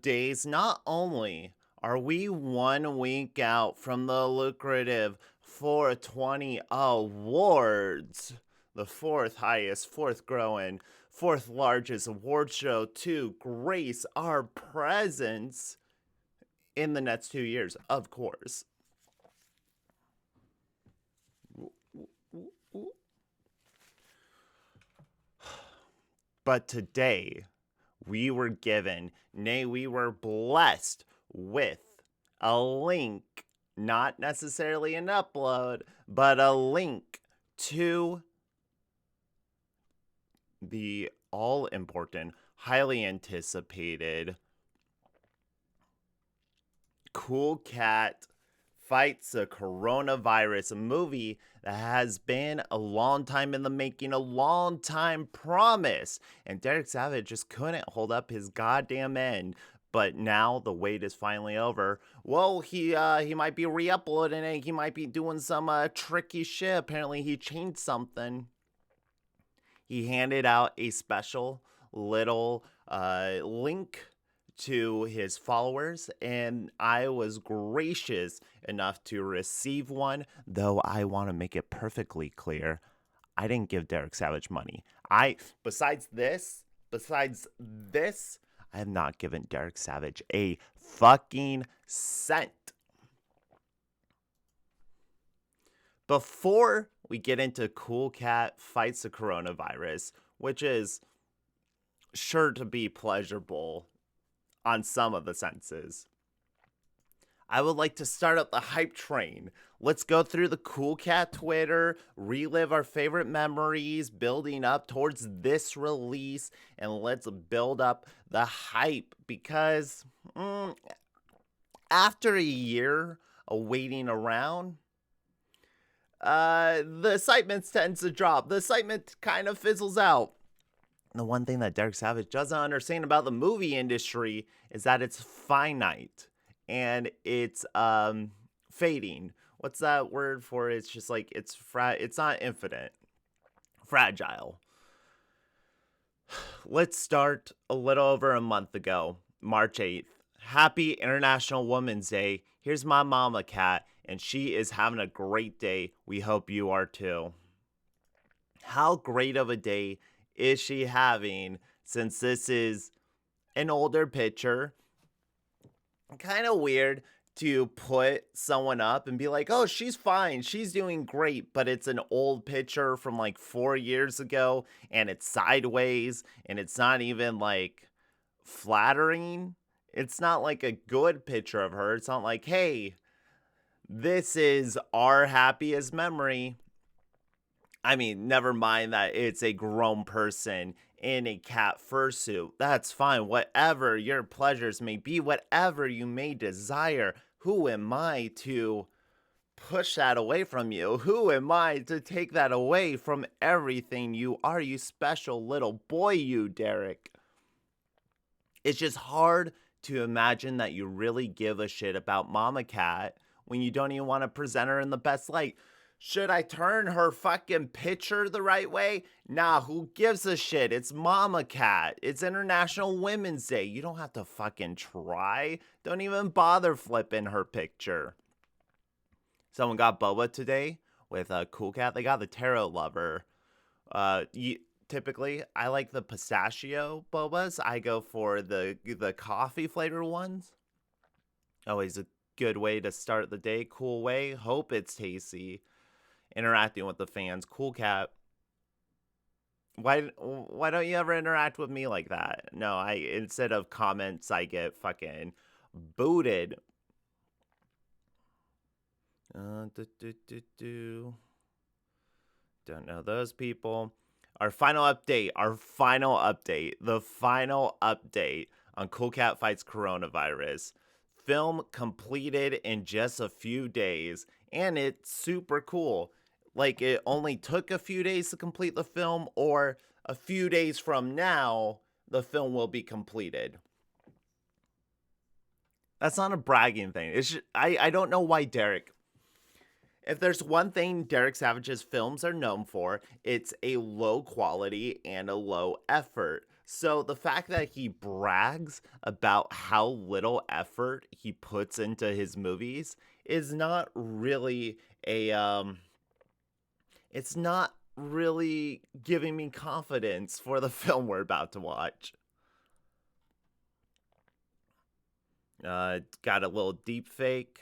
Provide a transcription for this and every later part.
days, not only are we 1 week out from the lucrative 420 awards, the fourth highest, fourth growing, fourth largest award show to grace our presence in the next 2 years, of course. But today, we were given, nay, we were blessed with a link, not necessarily an upload, but a link to the all important, highly anticipated Cool Cat Fights the Coronavirus, a movie that has been a long time in the making, a long time promise. And Derek Savage just couldn't hold up his goddamn end. But now the wait is finally over. Well, he might be re-uploading it. He might be doing some tricky shit. Apparently, he changed something. He handed out a special little link to his followers, and I was gracious enough to receive one, though I want to make it perfectly clear I didn't give Derek Savage money. Besides this, I have not given Derek Savage a fucking cent. Before we get into Cool Cat Fights the Coronavirus, which is sure to be pleasurable on some of the senses, I would like to start up the hype train. Let's go through the Cool Cat Twitter, relive our favorite memories, building up towards this release, and let's build up the hype because after a year of waiting around, the excitement tends to drop. The excitement kind of fizzles out. The one thing that Derek Savage doesn't understand about the movie industry is that it's finite and it's fading. What's that word for it? It's just like it's not infinite. Fragile. Let's start a little over a month ago, March 8th. Happy International Women's Day. Here's my mama cat, and she is having a great day. We hope you are too. How great of a day is she having, since this is an older picture? Kind of weird to put someone up and be like, oh, she's fine, she's doing great, but it's an old picture from like 4 years ago and it's sideways and it's not even like flattering. It's not like a good picture of her. It's not like, hey, this is our happiest memory. I mean, never mind that it's a grown person in a cat fursuit. That's fine. Whatever your pleasures may be, whatever you may desire, who am I to push that away from you? Who am I to take that away from everything you are, you special little boy, you, Derek? It's just hard to imagine that you really give a shit about Mama Cat when you don't even want to present her in the best light. Should I turn her fucking picture the right way? Nah, who gives a shit? It's Mama Cat. It's International Women's Day. You don't have to fucking try. Don't even bother flipping her picture. Someone got boba today with a Cool Cat. They got the Tarot Lover. Typically, I like the pistachio bobas. I go for the coffee flavor ones. Always a good way to start the day. Cool way. Hope it's tasty. Interacting with the fans. Cool Cat. Why don't you ever interact with me like that? No, instead of comments, I get fucking booted. Don't know those people. The final update on Cool Cat Fights Coronavirus. Film completed in just a few days, and it's super cool. Like, it only took a few days to complete the film, or a few days from now, the film will be completed. That's not a bragging thing. It's just, I don't know why Derek. If there's one thing Derek Savage's films are known for, it's a low quality and a low effort. So the fact that he brags about how little effort he puts into his movies is not really a it's not really giving me confidence for the film we're about to watch. Got a little deep fake.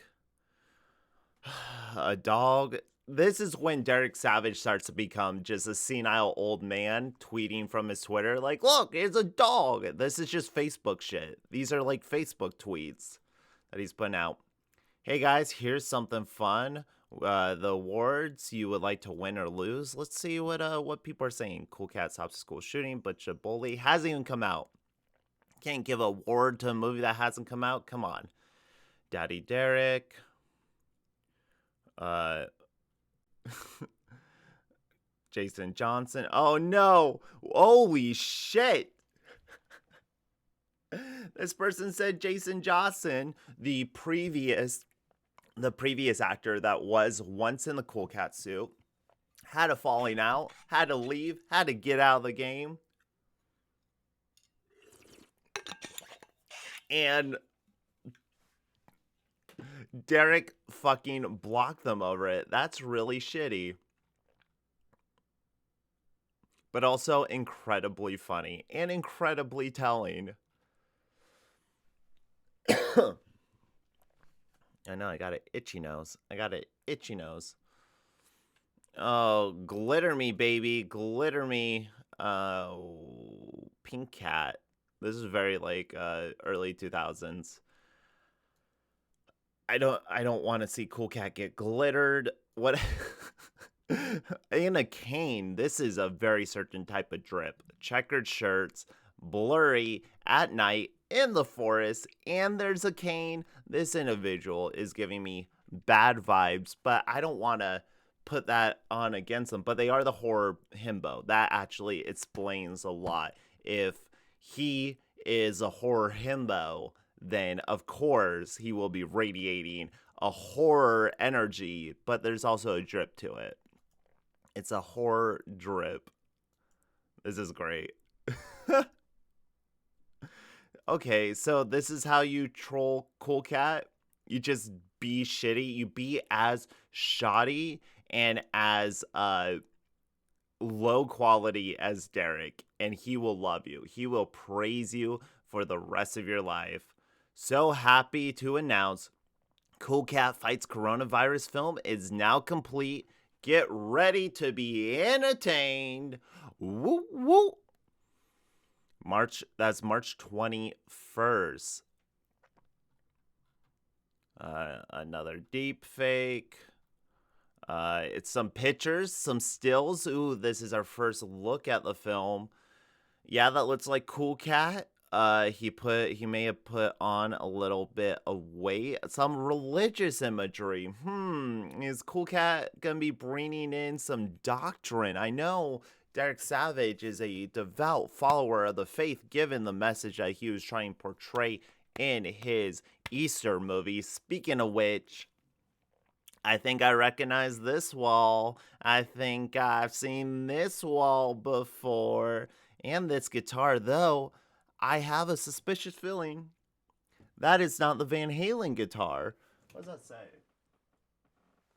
A dog. This is when Derek Savage starts to become just a senile old man tweeting from his Twitter, like, look, it's a dog. This is just Facebook shit. These are like Facebook tweets that he's putting out. Hey guys, here's something fun. The awards you would like to win or lose. Let's see what people are saying. Cool Cat stops school shooting, but Chiboli hasn't even come out. Can't give a award to a movie that hasn't come out. Come on. Daddy Derek. Uh Jason Johnson. Oh no. Holy shit. This person said Jason Johnson, the previous actor that was once in the Cool Cat suit, had a falling out, had to leave, had to get out of the game. And Derek fucking blocked them over it. That's really shitty. But also incredibly funny and incredibly telling. I know, I got an itchy nose. Oh, glitter me, baby. Glitter me. Pink Cat. This is very like early 2000s. I don't want to see Cool Cat get glittered. What in a cane, this is a very certain type of drip. Checkered shirts, blurry, at night, in the forest, and there's a cane. This individual is giving me bad vibes, but I don't want to put that on against them. But they are the horror himbo. That actually explains a lot. If he is a horror himbo, then of course he will be radiating a horror energy, but there's also a drip to it. It's a horror drip. This is great. Okay, so this is how you troll Cool Cat. You just be shitty. You be as shoddy and as low quality as Derek, and he will love you. He will praise you for the rest of your life. So happy to announce Cool Cat Fights Coronavirus film is now complete. Get ready to be entertained. Woo woo. That's March 21st. Another deep fake. It's some pictures, some stills. Ooh, this is our first look at the film. Yeah, that looks like Cool Cat. He may have put on a little bit of weight, some religious imagery. Is Cool Cat gonna be bringing in some doctrine? I know Derek Savage is a devout follower of the faith, given the message that he was trying to portray in his Easter movie. Speaking of which, I think I recognize this wall. I think I've seen this wall before. And this guitar, though, I have a suspicious feeling that is not the Van Halen guitar. What does that say?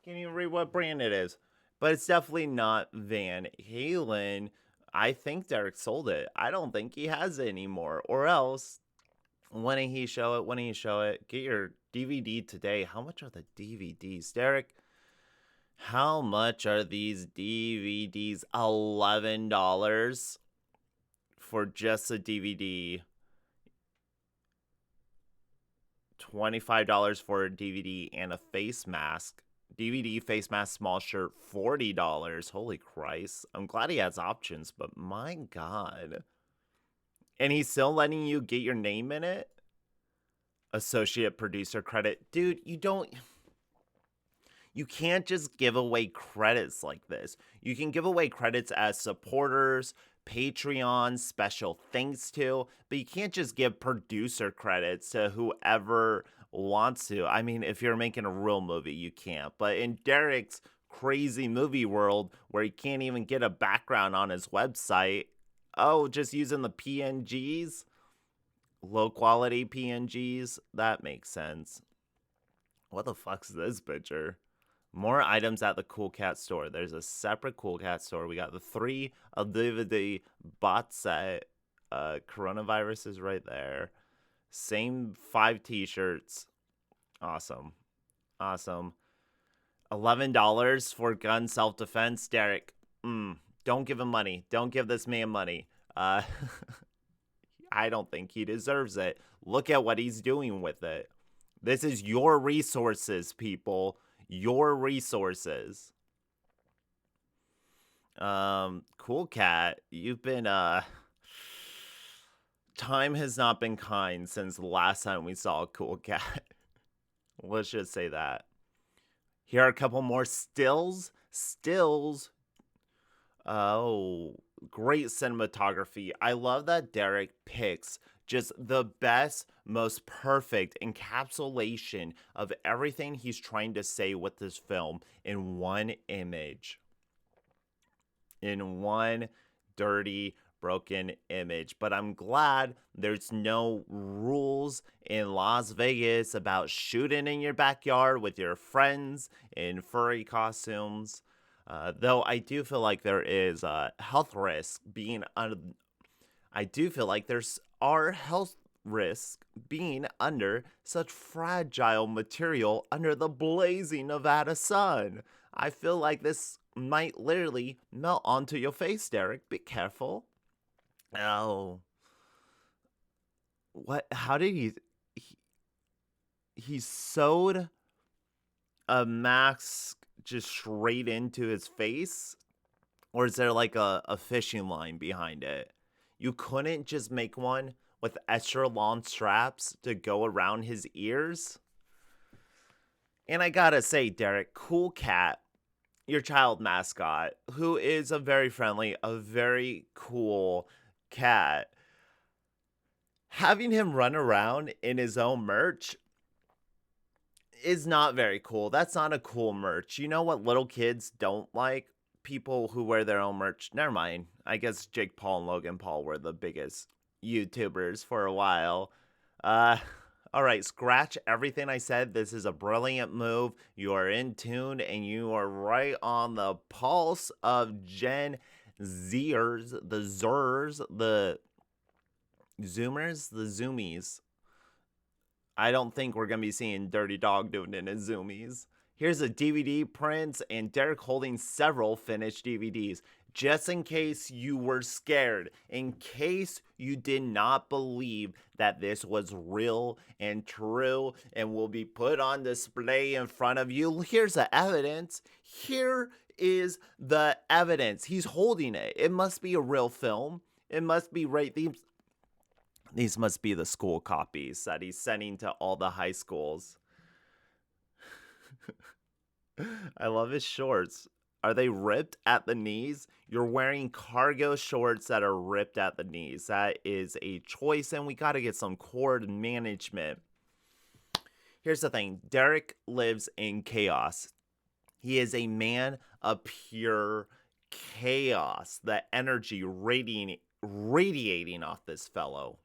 Can't even read what brand it is. But it's definitely not Van Halen. I think Derek sold it. I don't think he has it anymore. Or else, when did he show it? Get your DVD today. How much are the DVDs, Derek? How much are these DVDs? $11 for just a DVD. $25 for a DVD and a face mask. DVD, face mask, small shirt, $40. Holy Christ. I'm glad he has options, but my God. And he's still letting you get your name in it? Associate producer credit. Dude, you can't just give away credits like this. You can give away credits as supporters, Patreon, special thanks to, but you can't just give producer credits to whoever wants to. I mean, if you're making a real movie, you can't. But in Derek's crazy movie world where he can't even get a background on his website, Oh, just using the PNGs? Low quality PNGs? That makes sense. What the fuck's this picture? More items at the Cool Cat store. There's a separate Cool Cat store. We got the 3 of the bot set. Coronavirus is right there. Same 5 t-shirts. Awesome. Awesome. $11 for gun self-defense. Derek, don't give him money. Don't give this man money. I don't think he deserves it. Look at what he's doing with it. This is your resources, people. Your resources. Cool Cat, you've been time has not been kind since the last time we saw a Cool Cat. Let's just say that. Here are a couple more stills. Stills. Oh, great cinematography. I love that Derek picks just the best, most perfect encapsulation of everything he's trying to say with this film in one image. In one dirty, broken image. But I'm glad there's no rules in Las Vegas about shooting in your backyard with your friends in furry costumes. Though I do feel like there is health risk being I do feel like there's are health risk being under such fragile material under the blazing Nevada sun. I feel like this might literally melt onto your face, Derek. Be careful. Oh, what? How did he, he sewed a mask just straight into his face? Or is there like a fishing line behind it? You couldn't just make one with extra long straps to go around his ears? And I gotta say, Derek, Cool Cat, your child mascot, who is a very friendly, a very cool cat, having him run around in his own merch is not very cool. That's not a cool merch. You know what little kids don't like? People who wear their own merch. Never mind. I guess Jake Paul and Logan Paul were the biggest YouTubers for a while. Uh all right, scratch everything I said. This is a brilliant move. You are in tune and you are right on the pulse of Gen Zers, the Zers, the Zoomers, the Zoomies. I don't think we're going to be seeing Dirty Dog doing it in Zoomies. Here's a DVD print and Derek holding several finished DVDs. Just in case you were scared, in case you did not believe that this was real and true and will be put on display in front of you, here's the evidence. Here is the evidence. He's holding it. It must be a real film. It must be right. These must be the school copies that he's sending to all the high schools. I love his shorts. Are they ripped at the knees? You're wearing cargo shorts that are ripped at the knees. That is a choice, and we got to get some cord management. Here's the thing. Derek lives in chaos. He is a man of pure chaos. The energy radiating off this fellow.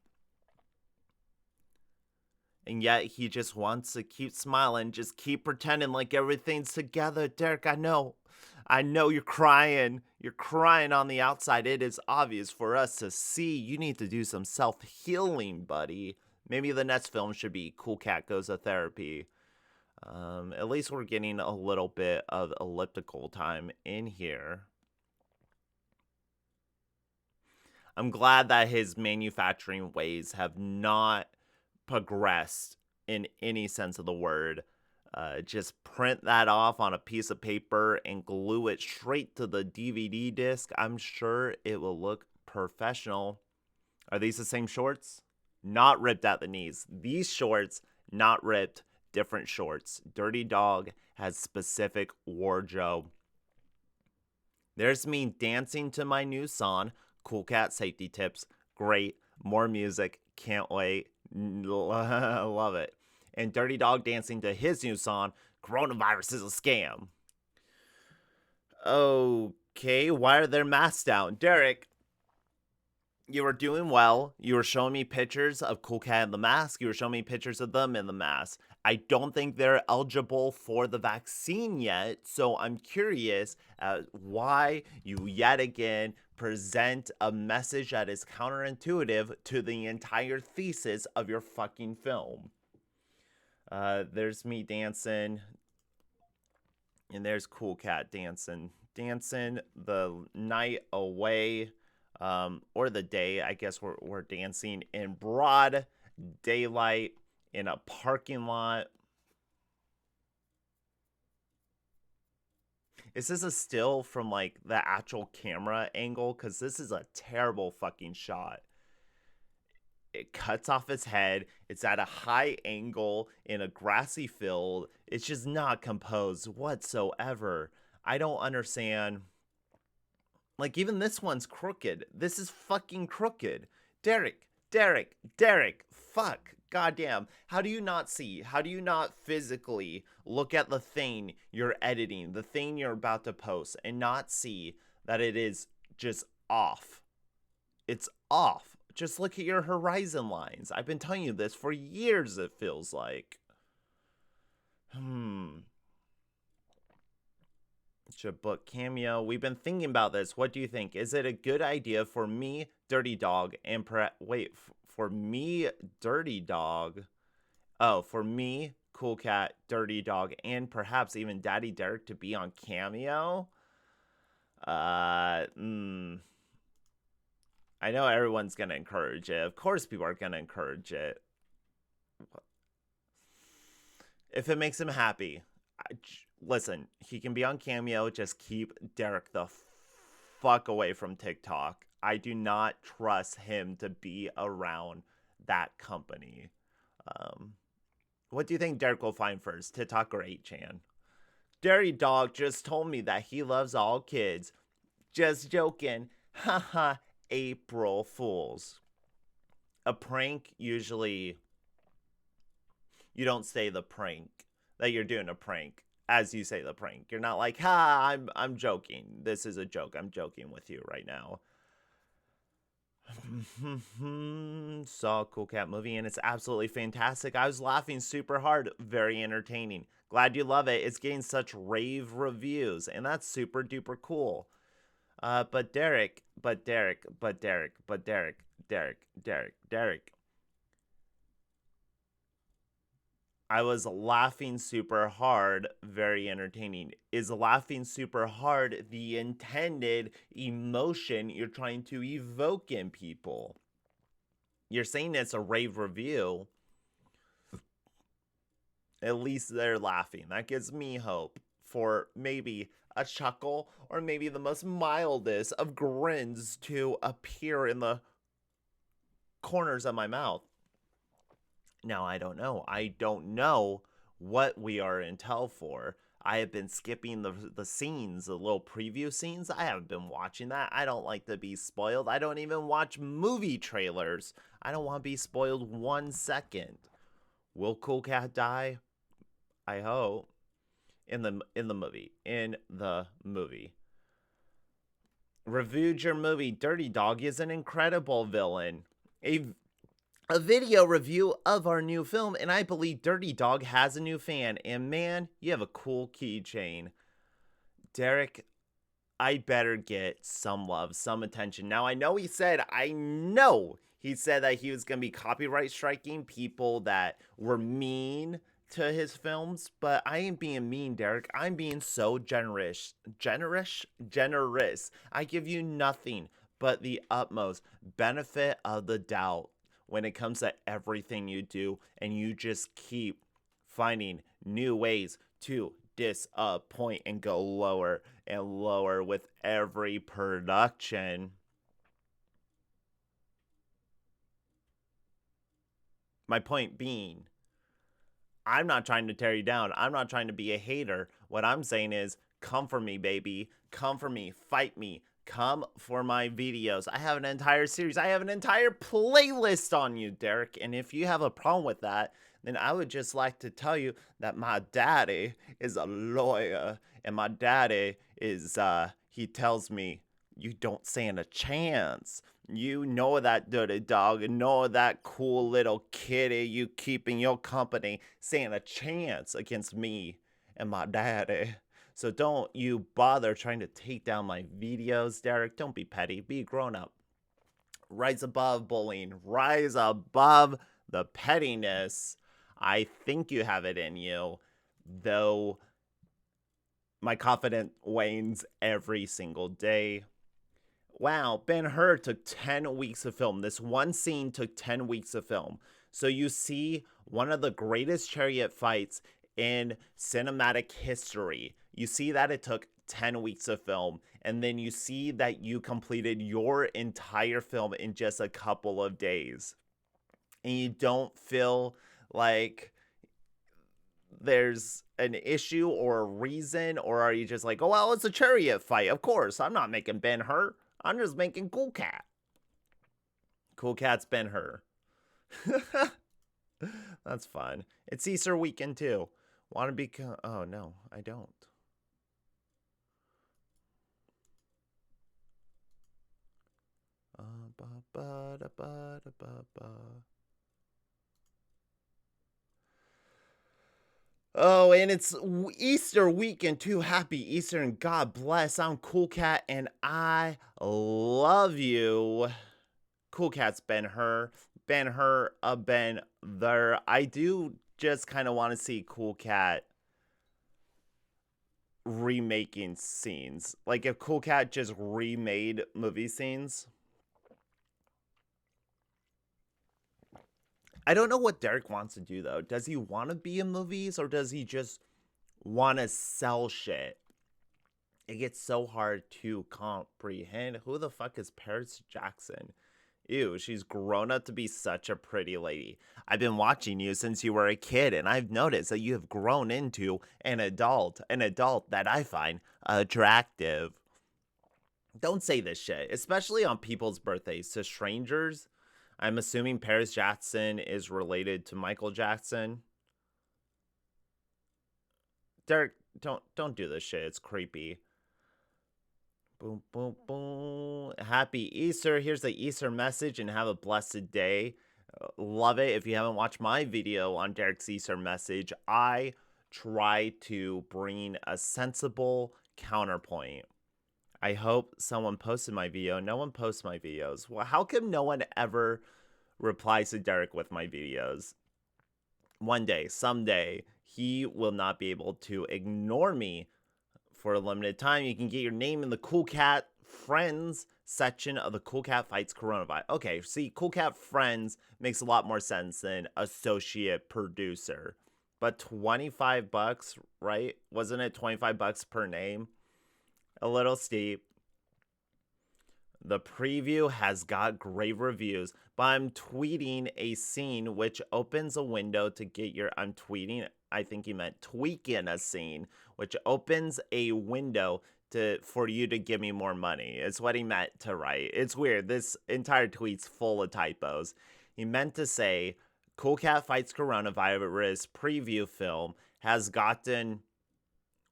And yet he just wants to keep smiling, just keep pretending like everything's together. Derek, I know you're crying. You're crying on the outside. It is obvious for us to see. You need to do some self-healing, buddy. Maybe the next film should be Cool Cat Goes to Therapy. At least we're getting a little bit of elliptical time in here. I'm glad that his manufacturing ways have not progressed in any sense of the word. Just print that off on a piece of paper and glue it straight to the DVD disc. I'm sure it will look professional. Are these the same shorts? Not ripped at the knees. These shorts, not ripped, different shorts. Dirty Dog has specific wardrobe. There's me dancing to my new song, Cool Cat Safety Tips. Great. More music. Can't wait. Love it. And Dirty Dog dancing to his new song, Coronavirus is a Scam. Okay, why are their masks down? Derek, You were doing well. You were showing me pictures of Cool Cat in the mask. You were showing me pictures of them in the mask. I don't think they're eligible for the vaccine yet, so I'm curious why you yet again present a message that is counterintuitive to the entire thesis of your fucking film. There's me dancing, and there's Cool Cat dancing the night away, or the day. I guess we're dancing in broad daylight in a parking lot. Is this a still from like the actual camera angle? Because this is a terrible fucking shot. It cuts off his head. It's at a high angle in a grassy field. It's just not composed whatsoever. I don't understand. Like, even this one's crooked. This is fucking crooked. Derek. Fuck. Goddamn. How do you not see? How do you not physically look at the thing you're editing, the thing you're about to post, and not see that it is just off? It's off. Just look at your horizon lines. I've been telling you this for years, it feels like. Should book Cameo. We've been thinking about this. What do you think? Is it a good idea for me, Dirty Dog, and for me, Dirty Dog? Oh, for me, Cool Cat, Dirty Dog, and perhaps even Daddy Derek to be on Cameo? I know everyone's going to encourage it. Of course people are going to encourage it. If it makes him happy. Listen, he can be on Cameo. Just keep Derek the fuck away from TikTok. I do not trust him to be around that company. What do you think Derek will find first, TikTok or 8chan? Dirty Dog just told me that he loves all kids. Just joking. Haha. April Fools. A prank, usually you don't say the prank that you're doing a prank as you say the prank. You're not like, I'm joking. This is a joke. I'm joking with you right now. Saw a Cool Cat movie and it's absolutely fantastic. I was laughing super hard. Very entertaining. Glad you love it. It's getting such rave reviews and that's super duper cool. But Derek. I was laughing super hard, very entertaining. Is laughing super hard the intended emotion you're trying to evoke in people? You're saying it's a rave review. At least they're laughing. That gives me hope for maybe a chuckle or maybe the most mildest of grins to appear in the corners of my mouth. Now, I don't know. I don't know what we are in tell for. I have been skipping the scenes, the little preview scenes. I haven't been watching that. I don't like to be spoiled. I don't even watch movie trailers. I don't want to be spoiled 1 second. Will Cool Cat die? I hope. In the movie. Reviewed your movie. Dirty Dog is an incredible villain. A video review of our new film, and I believe Dirty Dog has a new fan. And man, you have a cool keychain. Derek, I better get some love, some attention. Now, I know he said that he was going to be copyright striking people that were mean to his films, but I ain't being mean, Derek. I'm being so generous. I give you nothing but the utmost benefit of the doubt when it comes to everything you do, and you just keep finding new ways to disappoint and go lower and lower with every production. My point being, I'm not trying to tear you down. I'm not trying to be a hater. What I'm saying is, come for me, baby. Come for me. Fight me. Come for my videos. I have an entire series. I have an entire playlist on you, Derek. And if you have a problem with that, then I would just like to tell you that my daddy is a lawyer. And my daddy is, he tells me, you don't stand a chance. You know that dirty dog, and know that cool little kitty you keep in your company stand a chance against me and my daddy. So don't you bother trying to take down my videos, Derek. Don't be petty. Be grown up. Rise above bullying. Rise above the pettiness. I think you have it in you, though my confidence wanes every single day. Wow, Ben-Hur took 10 weeks to film. This one scene took 10 weeks to film. So you see one of the greatest chariot fights in cinematic history. You see that it took 10 weeks to film, and then you see that you completed your entire film in just a couple of days. And you don't feel like there's an issue or a reason, or are you just like, oh, well, it's a chariot fight. Of course, I'm not making Ben-Hur. I'm just making Cool Cat. Cool Cat's Ben-Hur. That's fun. It's Easter weekend too. Want to be? Oh no, I don't. Ba, ba, da, ba, da, ba, ba. Oh, and it's Easter weekend too. Happy Easter and God bless. I'm Cool Cat and I love you. Cool Cat's Ben-Hur. Ben-Hur, Ben there. I do just kind of want to see Cool Cat remaking scenes. Like if Cool Cat just remade movie scenes. I don't know what Derek wants to do though. Does he want to be in movies or does he just want to sell shit? It gets so hard to comprehend. Who the fuck is Paris Jackson? Ew, she's grown up to be such a pretty lady. I've been watching you since you were a kid, and I've noticed that you have grown into an adult that I find attractive. Don't say this shit, especially on people's birthdays to strangers. I'm assuming Paris Jackson is related to Michael Jackson. Derek, don't do this shit. It's creepy. Boom, boom, boom. Happy Easter. Here's the Easter message and have a blessed day. Love it. If you haven't watched my video on Derek's Easter message, I try to bring a sensible counterpoint. I hope someone posted my video. No one posts my videos. Well, how come no one ever replies to Derek with my videos? One day, someday, he will not be able to ignore me for a limited time. You can get your name in the Cool Cat Friends section of the Cool Cat Fights Coronavirus. Okay, see, Cool Cat Friends makes a lot more sense than associate producer. But $25, right? Wasn't it $25 per name? A little steep. The preview has got great reviews, but I'm tweeting a scene which opens a window to get your. I'm tweeting, I think he meant tweaking a scene, which opens a window for you to give me more money. It's what he meant to write. It's weird. This entire tweet's full of typos. He meant to say, Cool Cat Fights Coronavirus preview film has gotten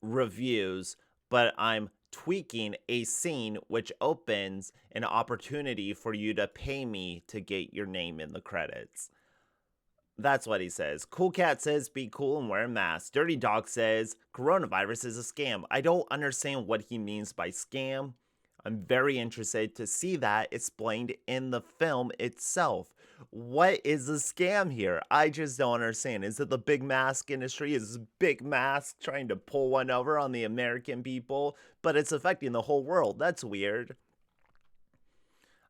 reviews, but I'm tweaking a scene which opens an opportunity for you to pay me to get your name in the credits. That's what he says. Cool Cat says be cool and wear a mask. Dirty Dog says coronavirus is a scam. I don't understand what he means by scam. I'm very interested to see that explained in the film itself. What is the scam here? I just don't understand. Is it the big mask industry? Is Big Mask trying to pull one over on the American people? But it's affecting the whole world. That's weird.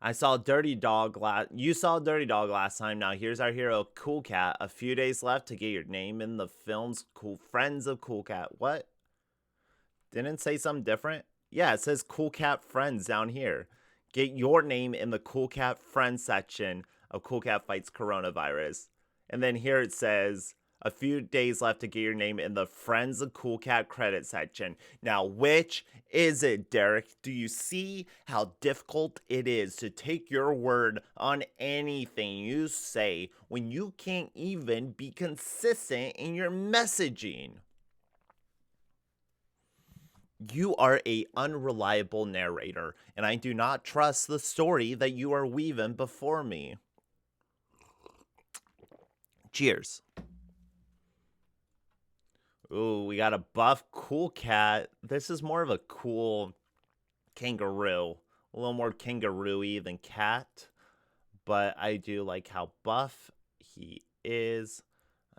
I saw Dirty Dog You saw Dirty Dog last time. Now here's our hero, Cool Cat. A few days left to get your name in the film's Cool Friends of Cool Cat. What? Didn't say something different? Yeah, it says Cool Cat Friends down here. Get your name in the Cool Cat Friends section of Cool Cat Fights Coronavirus. And then here it says a few days left to get your name in the Friends of Cool Cat credit section. Now, which is it, Derek? Do you see how difficult it is to take your word on anything you say when you can't even be consistent in your messaging? You are a unreliable narrator, and I do not trust the story that you are weaving before me. Cheers. Ooh, we got a buff cool cat. This is more of a cool kangaroo. A little more kangaroo-y than cat. But I do like how buff he is.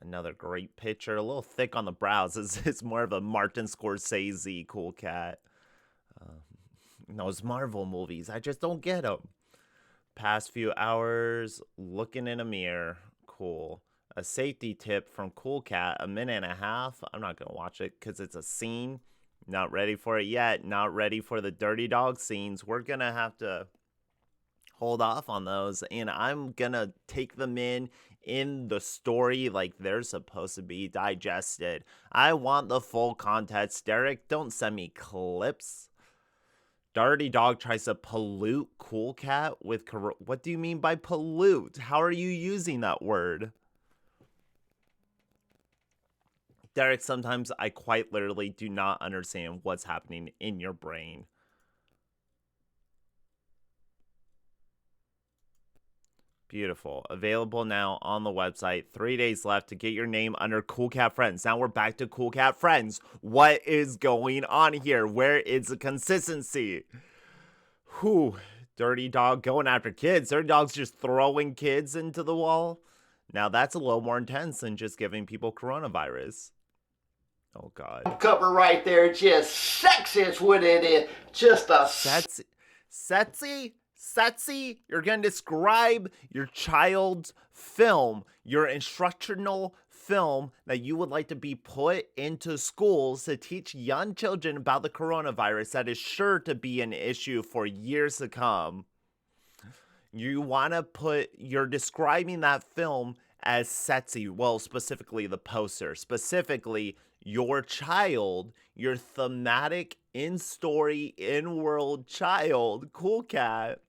Another great picture. A little thick on the brows. It's more of a Martin Scorsese cool cat. Those Marvel movies, I just don't get them. Past few hours, looking in a mirror. Cool. A safety tip from Cool Cat, a minute and a half. I'm not going to watch it because it's a scene. Not ready for it yet. Not ready for the dirty dog scenes. We're going to have to hold off on those. And I'm going to take them in the story like they're supposed to be digested. I want the full context. Derek, don't send me clips. Dirty Dog tries to pollute Cool Cat with... What do you mean by pollute? How are you using that word? Derek, sometimes I quite literally do not understand what's happening in your brain. Beautiful. Available now on the website. 3 days left to get your name under Cool Cat Friends. Now we're back to Cool Cat Friends. What is going on here? Where is the consistency? Whew. Dirty Dog going after kids. Dirty Dog's just throwing kids into the wall. Now that's a little more intense than just giving people coronavirus. Oh, God. Cover right there. Just sexy is what it is. Just a... Sexy? Sexy? You're going to describe your child's film, your instructional film that you would like to be put into schools to teach young children about the coronavirus that is sure to be an issue for years to come. You want to you're describing that film as sexy. Well, specifically the poster, specifically your child, your thematic in-story, in-world child, Cool Cat.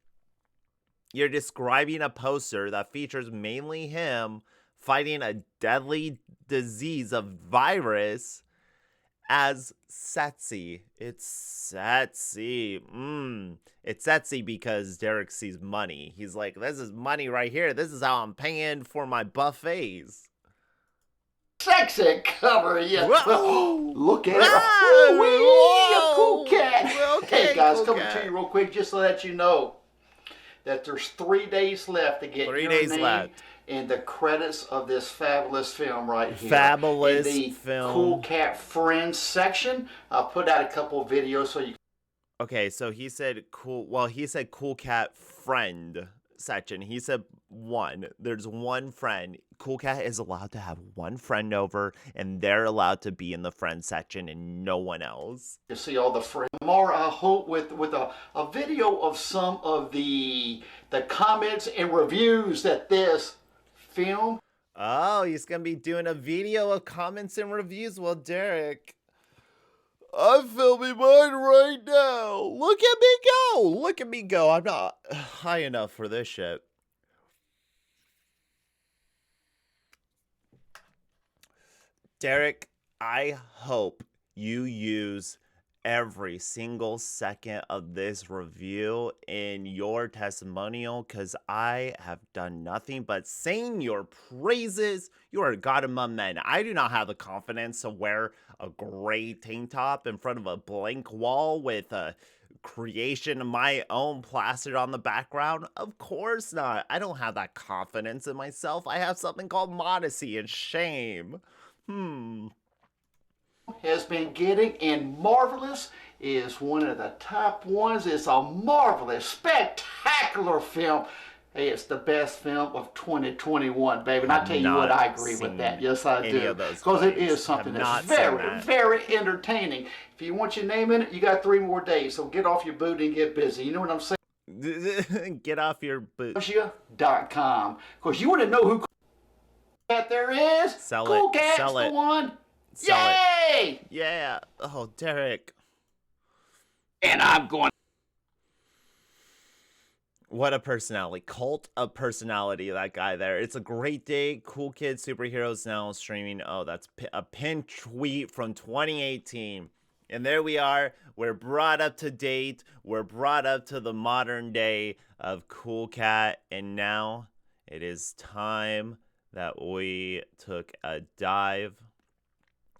You're describing a poster that features mainly him fighting a deadly disease, a virus, as sexy. It's sexy. It's sexy because Derek sees money. He's like, this is money right here. This is how I'm paying for my buffets. Sexy cover, yeah. Look at it. Whoa. Cool Cat. Okay, Hey guys, Cool coming Cat. to you real quick just to let you know that there's 3 days left to get 3 your days name left. in the credits of this fabulous film right here. Fabulous in the film. Cool Cat Friends section. I'll put out a couple of videos so you. Okay, so he said cool. Well, he said Cool Cat Friend section. He said one. There's one friend. Cool Cat is allowed to have one friend over, and they're allowed to be in the friend section and no one else. You see all the friends. More, I hope, with a video of some of the comments and reviews that this film. Oh, he's gonna be doing a video of comments and reviews. Well, Derek, I'm filming mine right now. Look at me go. Look at me go. I'm not high enough for this shit. Derek, I hope you use every single second of this review in your testimonial, because I have done nothing but sing your praises. You are God among men. I do not have the confidence to wear a gray tank top in front of a blank wall with a creation of my own plastered on the background. Of course not. I don't have that confidence in myself. I have something called modesty and shame. Has been getting, and Marvelous is one of the top ones. It's a marvelous, spectacular film. Hey, it's the best film of 2021, baby. And I tell you what, I agree with that. Yes, I do. Because it is something that's very, very entertaining. If you want your name in it, you got 3 more days. So get off your boot and get busy. You know what I'm saying? Get off your boot. .com. Because you want to know who Cat there is. Sell Cool it. Cat's Sell the it. one. Sell Yay! Yeah. Oh, Derek. And I'm going. What a personality. Cult of personality, that guy there. It's a great day. Cool Kid Superheroes now streaming. Oh, that's a pin tweet from 2018. And there we are. We're brought up to date. We're brought up to the modern day of Cool Cat. And now it is time that we took a dive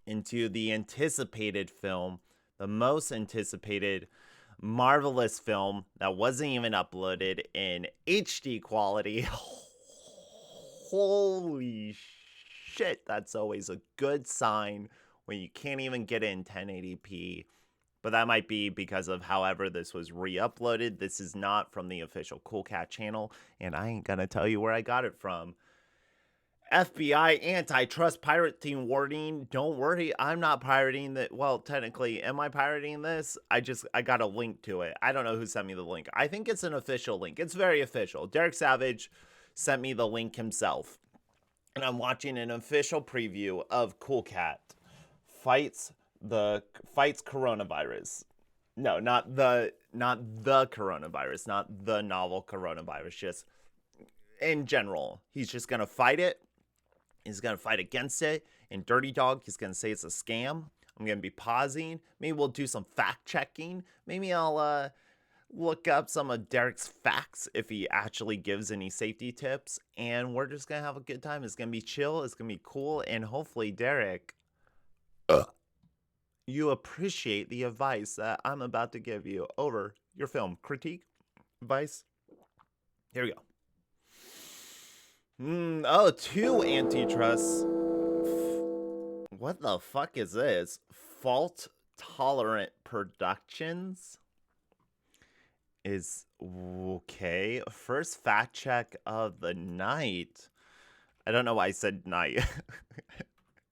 into the anticipated film, the most anticipated marvelous film that wasn't even uploaded in HD quality. Holy shit, that's always a good sign when you can't even get it in 1080p. But that might be because of however this was re-uploaded. This is not from the official Cool Cat channel, and I ain't gonna tell you where I got it from. FBI antitrust pirating warning. Don't worry, I'm not pirating that. Well, technically, am I pirating this? I got a link to it. I don't know who sent me the link. I think it's an official link. It's very official. Derek Savage sent me the link himself. And I'm watching an official preview of Cool Cat fights coronavirus. No, not the coronavirus, not the novel coronavirus, just in general. He's just gonna fight it. He's going to fight against it. In Dirty Dog, he's going to say it's a scam. I'm going to be pausing. Maybe we'll do some fact checking. Maybe I'll look up some of Derek's facts if he actually gives any safety tips. And we're just going to have a good time. It's going to be chill. It's going to be cool. And hopefully, Derek, you appreciate the advice that I'm about to give you over your film critique advice. Here we go. 2 antitrust. What the fuck is this? Fault Tolerant Productions is okay. First fact check of the night. I don't know why I said night.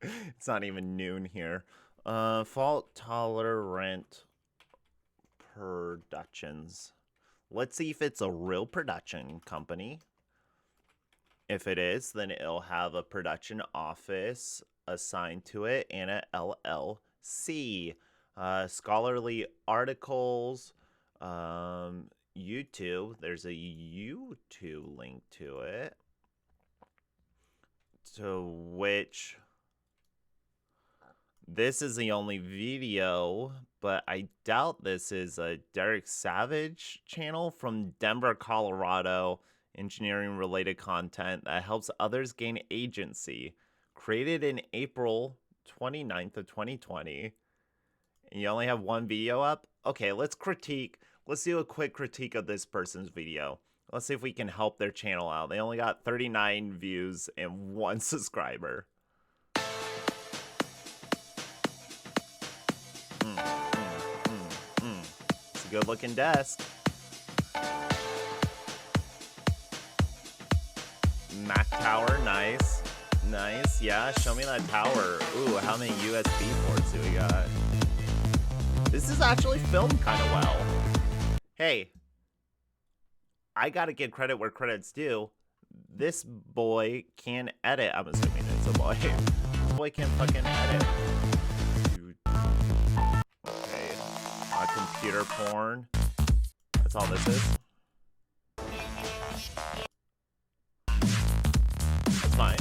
It's not even noon here. Fault Tolerant Productions. Let's see if it's a real production company. If it is, then it'll have a production office assigned to it and an LLC. Scholarly articles, YouTube. There's a YouTube link to it. To which this is the only video, but I doubt this is a Derek Savage channel from Denver, Colorado. Engineering related content that helps others gain agency. Created in April 29th of 2020. And you only have one video up? Okay, let's do a quick critique of this person's video. Let's see if we can help their channel out. They only got 39 views and 1 subscriber. It's a good looking desk. Mac tower, nice. Nice, yeah, show me that tower. Ooh, how many USB ports do we got? This is actually filmed kind of well. Hey, I gotta give credit where credit's due. This boy can edit. I'm assuming it's a boy. This boy can fucking edit. Dude. Okay, computer porn. That's all this is. Fine.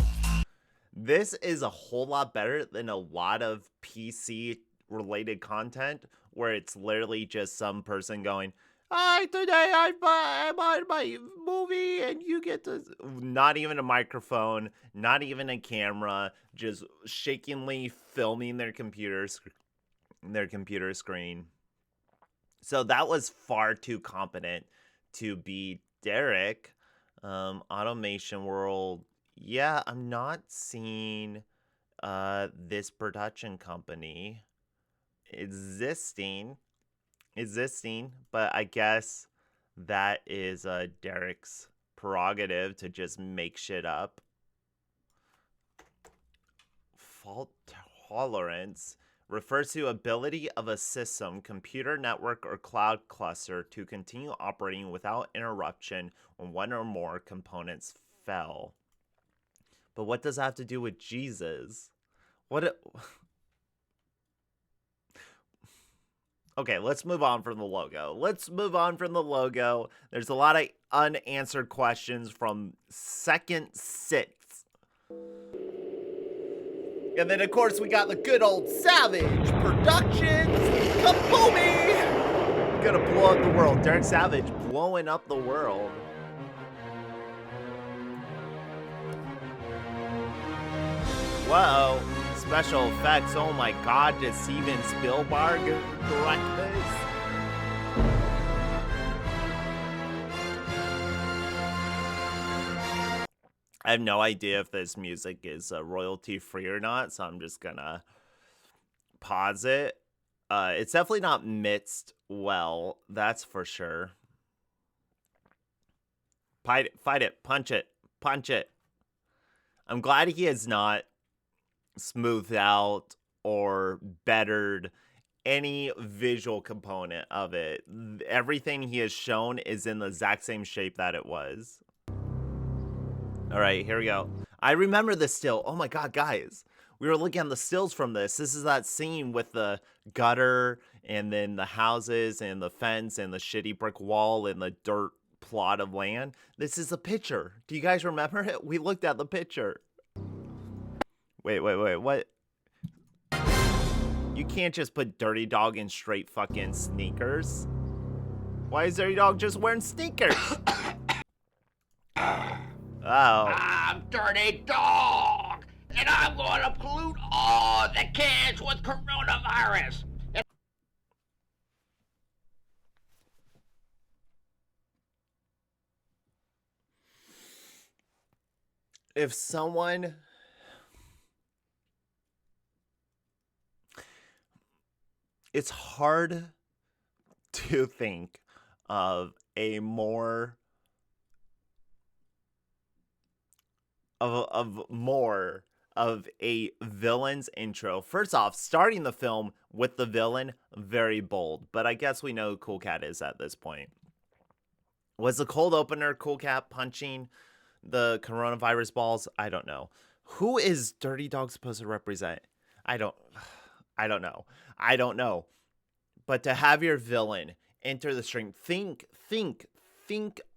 This is a whole lot better than a lot of PC related content where it's literally just some person going, "Hi, today I'm on my movie and you get to," not even a microphone, not even a camera, just shakingly filming their computer screen. So that was far too competent to be Derek. Automation World. Yeah, I'm not seeing this production company existing, but I guess that is Derek's prerogative to just make shit up. Fault tolerance refers to ability of a system, computer network, or cloud cluster to continue operating without interruption when one or more components fail. But what does that have to do with Jesus? Okay, let's move on from the logo. There's a lot of unanswered questions from second six. And then, of course, we got the good old Savage Productions. Kaboomie! Gonna blow up the world. Derek Savage blowing up the world. Whoa. Special effects. Oh my god, did Steven Spielberg direct this? I have no idea if this music is royalty free or not, so I'm just gonna pause it. It's definitely not mixed well, that's for sure. Fight it, punch it, punch it. I'm glad he has not smoothed out or bettered any visual component of it. Everything he has shown is in the exact same shape that it was. All right, here we go. I remember this still. Oh my god, guys. We were looking at the stills from this. This is that scene with the gutter and then the houses and the fence and the shitty brick wall and the dirt plot of land. This is a picture. Do you guys remember it? We looked at the picture. Wait, what? You can't just put Dirty Dog in straight fucking sneakers. Why is Dirty Dog just wearing sneakers? Oh. I'm Dirty Dog, and I'm going to pollute all the kids with coronavirus. If someone... It's hard to think of a more... of a villain's intro. First off, starting the film with the villain, very bold. But I guess we know who Cool Cat is at this point. Was the cold opener Cool Cat punching the coronavirus balls? I don't know. Who is Dirty Dog supposed to represent? I don't know. But to have your villain enter the stream, think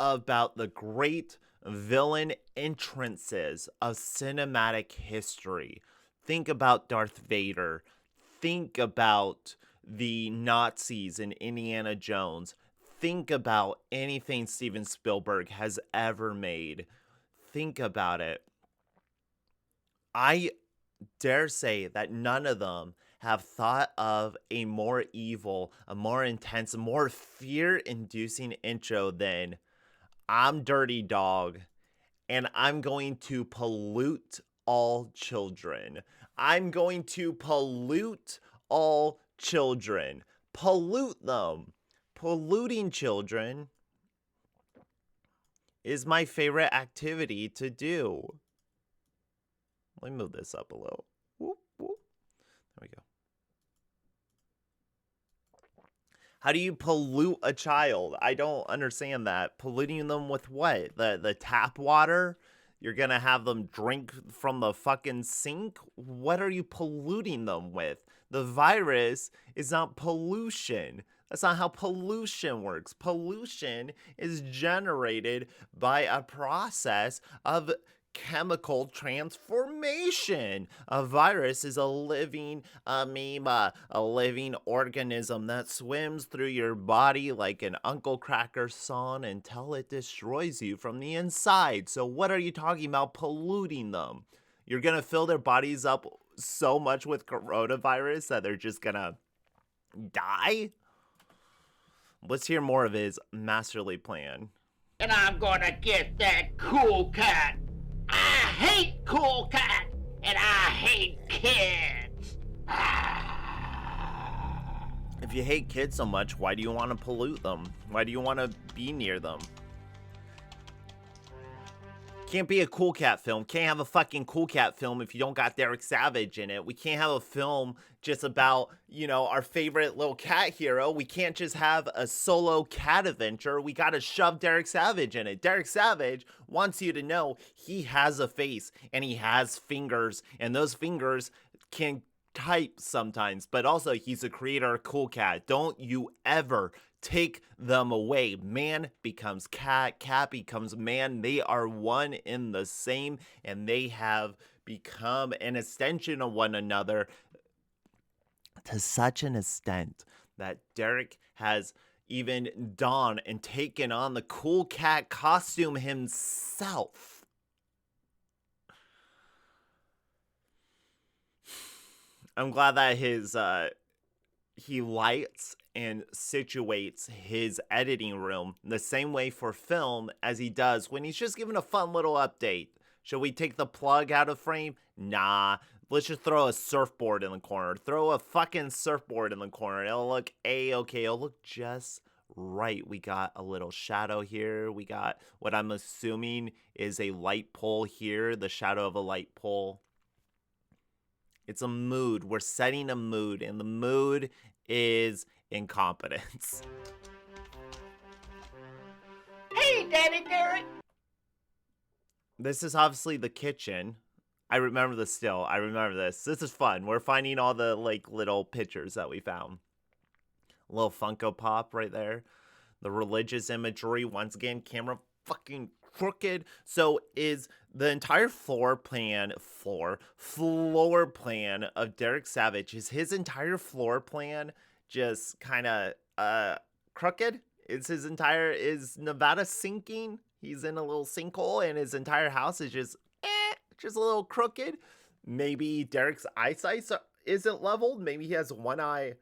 about the great villain entrances of cinematic history. Think about Darth Vader. Think about the Nazis in Indiana Jones. Think about anything Steven Spielberg has ever made. Think about it. I dare say that none of them have thought of a more evil, a more intense, a more fear-inducing intro than I'm Dirty Dog, and I'm going to pollute all children. I'm going to pollute all children. Pollute them. Polluting children is my favorite activity to do. Let me move this up a little. Whoop, whoop. There we go. How do you pollute a child? I don't understand that. Polluting them with what? The tap water? You're gonna have them drink from the fucking sink? What are you polluting them with? The virus is not pollution. That's not how pollution works. Pollution is generated by a process of chemical transformation. A virus is a living amoeba, a living organism that swims through your body like an Uncle Kracker song until it destroys you from the inside. So what are you talking about polluting them? You're gonna fill their bodies up so much with coronavirus that they're just gonna die? Let's hear more of his masterly plan. And I'm gonna get that Cool Cat. I hate Cool Cat, and I hate kids. If you hate kids so much, why do you want to pollute them? Why do you want to be near them? Can't be a Cool Cat film. Can't have a fucking Cool Cat film if you don't got Derek Savage in it. We can't have a film just about, our favorite little cat hero. We can't just have a solo cat adventure. We gotta shove Derek Savage in it. Derek Savage wants you to know he has a face and he has fingers, and those fingers can type sometimes, but also he's a creator of Cool Cat. Don't you ever take them away. Man becomes cat, cat becomes man. They are one in the same, and they have become an extension of one another to such an extent that Derek has even donned and taken on the Cool Cat costume himself. I'm glad that he lights and situates his editing room the same way for film as he does when he's just giving a fun little update. Should we take the plug out of frame? Nah. Let's just throw a surfboard in the corner. Throw a fucking surfboard in the corner. It'll look A-okay. It'll look just right. We got a little shadow here. We got what I'm assuming is a light pole here. The shadow of a light pole. It's a mood. We're setting a mood, and the mood is incompetence. Hey, Daddy Derek. This is obviously the kitchen. I remember this still. I remember this. This is fun. We're finding all the like little pictures that we found. A little Funko Pop right there. The religious imagery. Once again, camera fucking crooked. So is the entire floor plan of Derek Savage, is his entire floor plan just kind of crooked? Is Nevada sinking? He's in a little sinkhole and his entire house is just a little crooked. Maybe Derek's eyesight isn't leveled. Maybe he has one eye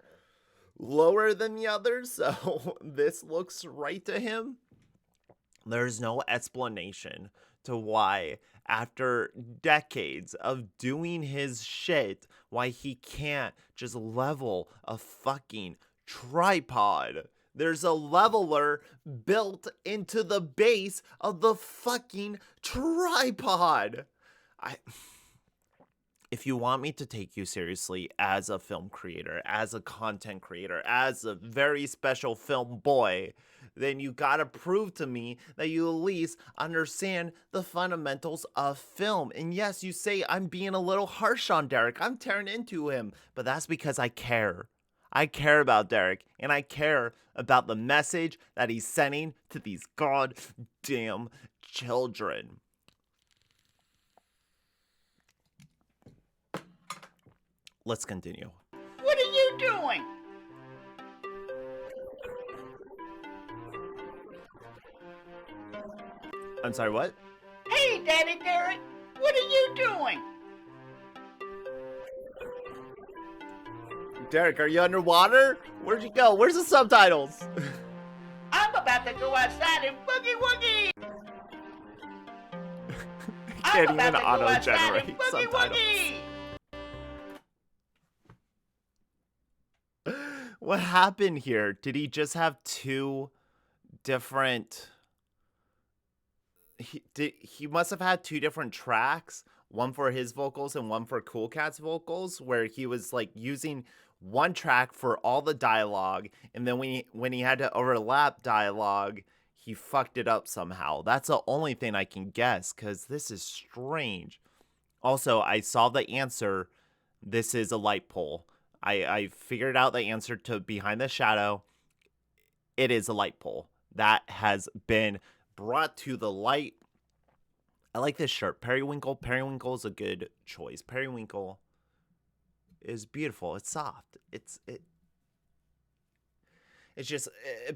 lower than the other, so this looks right to him. There's no explanation to why, after decades of doing his shit, why he can't just level a fucking tripod. There's a leveler built into the base of the fucking tripod. If you want me to take you seriously as a film creator, as a content creator, as a very special film boy, then you gotta prove to me that you at least understand the fundamentals of film. And yes, you say I'm being a little harsh on Derek. I'm tearing into him, but that's because I care. I care about Derek, and I care about the message that he's sending to these goddamn children. Let's continue. What are you doing? I'm sorry, what? Hey, Daddy Derek, what are you doing? Derek, are you underwater? Where'd you go? Where's the subtitles? I'm about to go outside and boogie woogie. Can't even auto-generate subtitles. What happened here? Did he just have two different... He must have had two different tracks, one for his vocals and one for Cool Cat's vocals, where he was like using one track for all the dialogue, and then when he had to overlap dialogue, he fucked it up somehow. That's the only thing I can guess, because this is strange. Also, I saw the answer. This is a light pole. I figured out the answer to Behind the Shadow. It is a light pole. That has been brought to the light. I like this shirt. Periwinkle. Periwinkle is a good choice. Periwinkle is beautiful. It's soft. It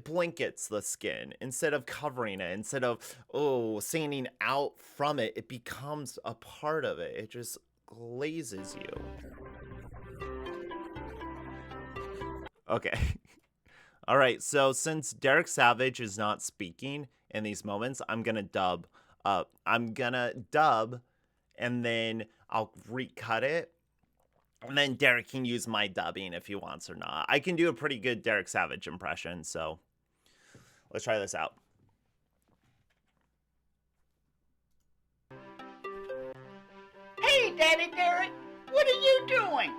blankets the skin instead of covering it. Instead of standing out from it, it becomes a part of it. It just glazes you. Okay. All right. So since Derek Savage is not speaking in these moments, I'm gonna dub. And then I'll recut it. And then Derek can use my dubbing if he wants or not. I can do a pretty good Derek Savage impression, so let's try this out. Hey, Daddy Derek, what are you doing?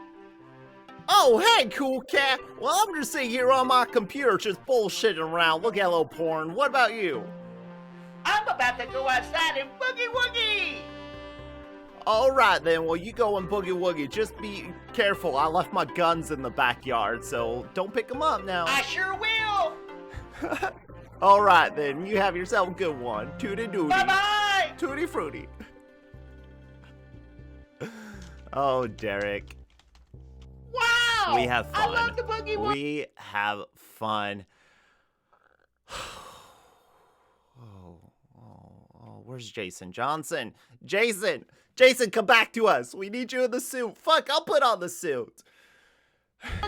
Oh, hey, Cool Cat. Well, I'm just sitting here on my computer just bullshitting around. Look at a little porn. What about you? I'm about to go outside and boogie woogie. All right, then. Well, you go and boogie woogie. Just be careful. I left my guns in the backyard, so don't pick them up now. I sure will. All right, then. You have yourself a good one. Tootie doody. Bye-bye. Tutti frutti. Oh, Derek. Wow! We have I fun. love the boogie woogie. We have fun. Where's Jason Johnson? Jason! Jason, come back to us. We need you in the suit. Fuck, I'll put on the suit.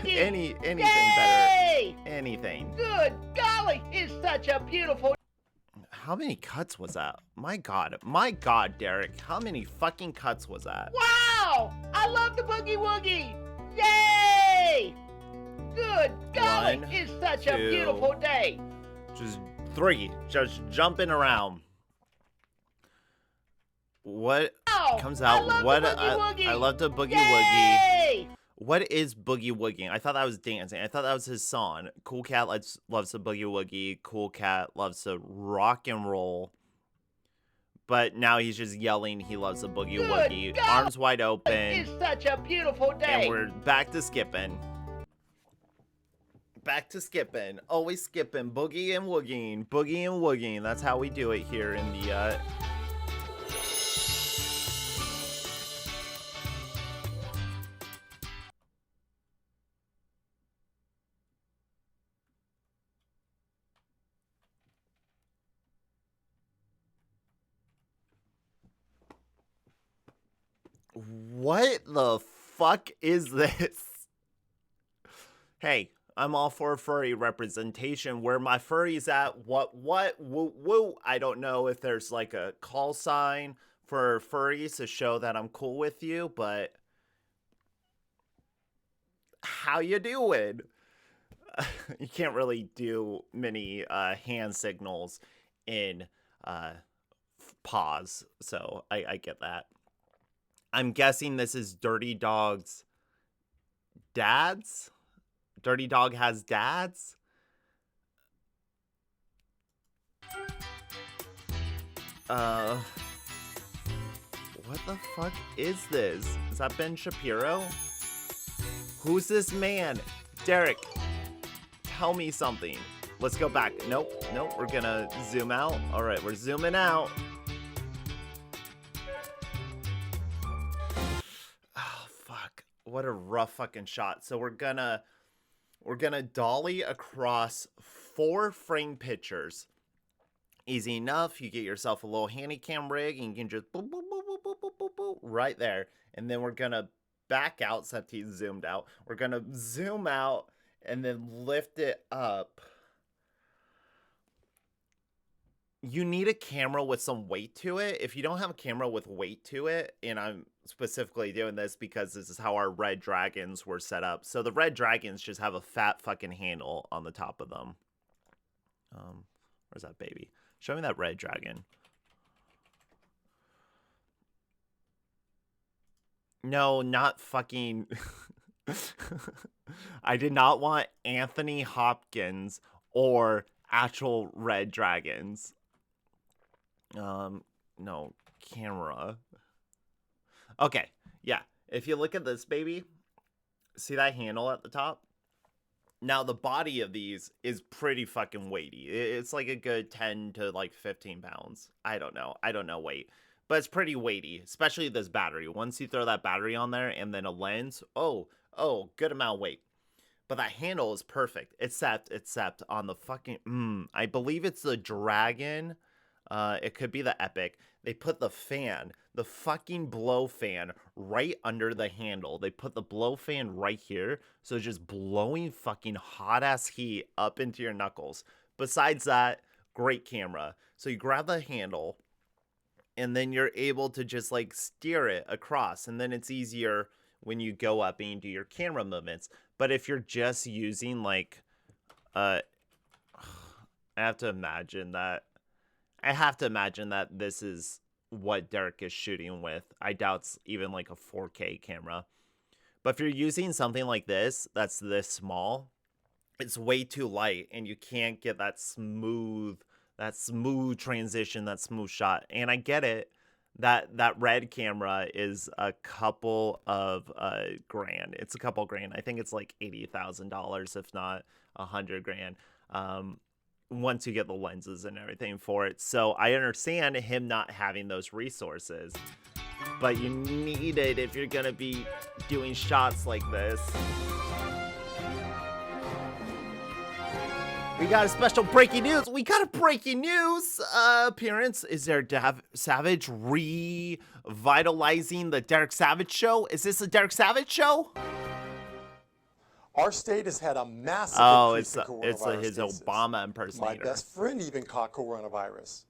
Anything Yay! better. Anything. Good golly, it's such a beautiful. How many cuts was that? My God, Derek. How many fucking cuts was that? Wow! I love the boogie woogie. Yay! Good golly, One, it's such a two. beautiful day. Just 3. Just jumping around. What Wow! comes I out? love What the boogie woogie. I love the boogie woogie. Yay! What is boogie wooging? I thought that was dancing. I thought that was his song. Cool Cat loves to boogie woogie. Cool Cat loves to rock and roll. But now he's just yelling he loves the boogie Good woogie. God. Arms wide open. It's such a beautiful day. And we're back to skipping. Back to skipping. Always skipping. Boogie and woogieing. Boogie and woogieing. That's how we do it here in the What the fuck is this? Hey, I'm all for furry representation. Where my furry's at, what, woo. I don't know if there's like a call sign for furries to show that I'm cool with you, but how you doing? You can't really do many hand signals in pause, so I get that. I'm guessing this is Dirty Dog's dads? Dirty Dog has dads? What the fuck is this? Is that Ben Shapiro? Who's this man? Derek, tell me something. Let's go back. Nope, we're gonna zoom out. All right, we're zooming out. Oh, fuck. What a rough fucking shot. So we're gonna dolly across 4 frame pictures. Easy enough. You get yourself a little handy cam rig and you can just boop, boop, boop, boop, boop, boop, boop, boop, right there. And then we're gonna back out, except he's zoomed out. We're gonna zoom out and then lift it up. You need a camera with some weight to it. If you don't have a camera with weight to it, and I'm specifically doing this because this is how our red dragons were set up. So the red dragons just have a fat fucking handle on the top of them. Where's that baby? Show me that red dragon. No, not fucking... I did not want Anthony Hopkins or actual red dragons. No, camera. Okay, yeah. If you look at this baby, see that handle at the top? Now, the body of these is pretty fucking weighty. It's like a good 10 to like 15 pounds. I don't know weight. But it's pretty weighty, especially this battery. Once you throw that battery on there and then a lens, oh, good amount of weight. But that handle is perfect, except on the fucking, I believe it's the Dragon. It could be the Epic. They put the fan, the fucking blow fan, right under the handle. They put the blow fan right here, so it's just blowing fucking hot-ass heat up into your knuckles. Besides that, great camera. So you grab the handle, and then you're able to just, like, steer it across, and then it's easier when you go up and you do your camera movements. But if you're just using, like, I have to imagine that this is what Derek is shooting with. I doubt it's even like a 4K camera. But if you're using something like this, that's this small, it's way too light and you can't get that smooth transition, that smooth shot. And I get it. That red camera is a couple of grand. It's a couple grand. I think it's like $80,000, if not $100,000. Once you get the lenses and everything for it. So I understand him not having those resources. but you need it if you're gonna be doing shots like this. We got a special breaking news. We got a breaking news appearance. Is there Savage revitalizing the Derek Savage show? Is this a Derek Savage show? Our state has had a massive increase in coronavirus his cases. Obama impersonator. My best friend even caught coronavirus.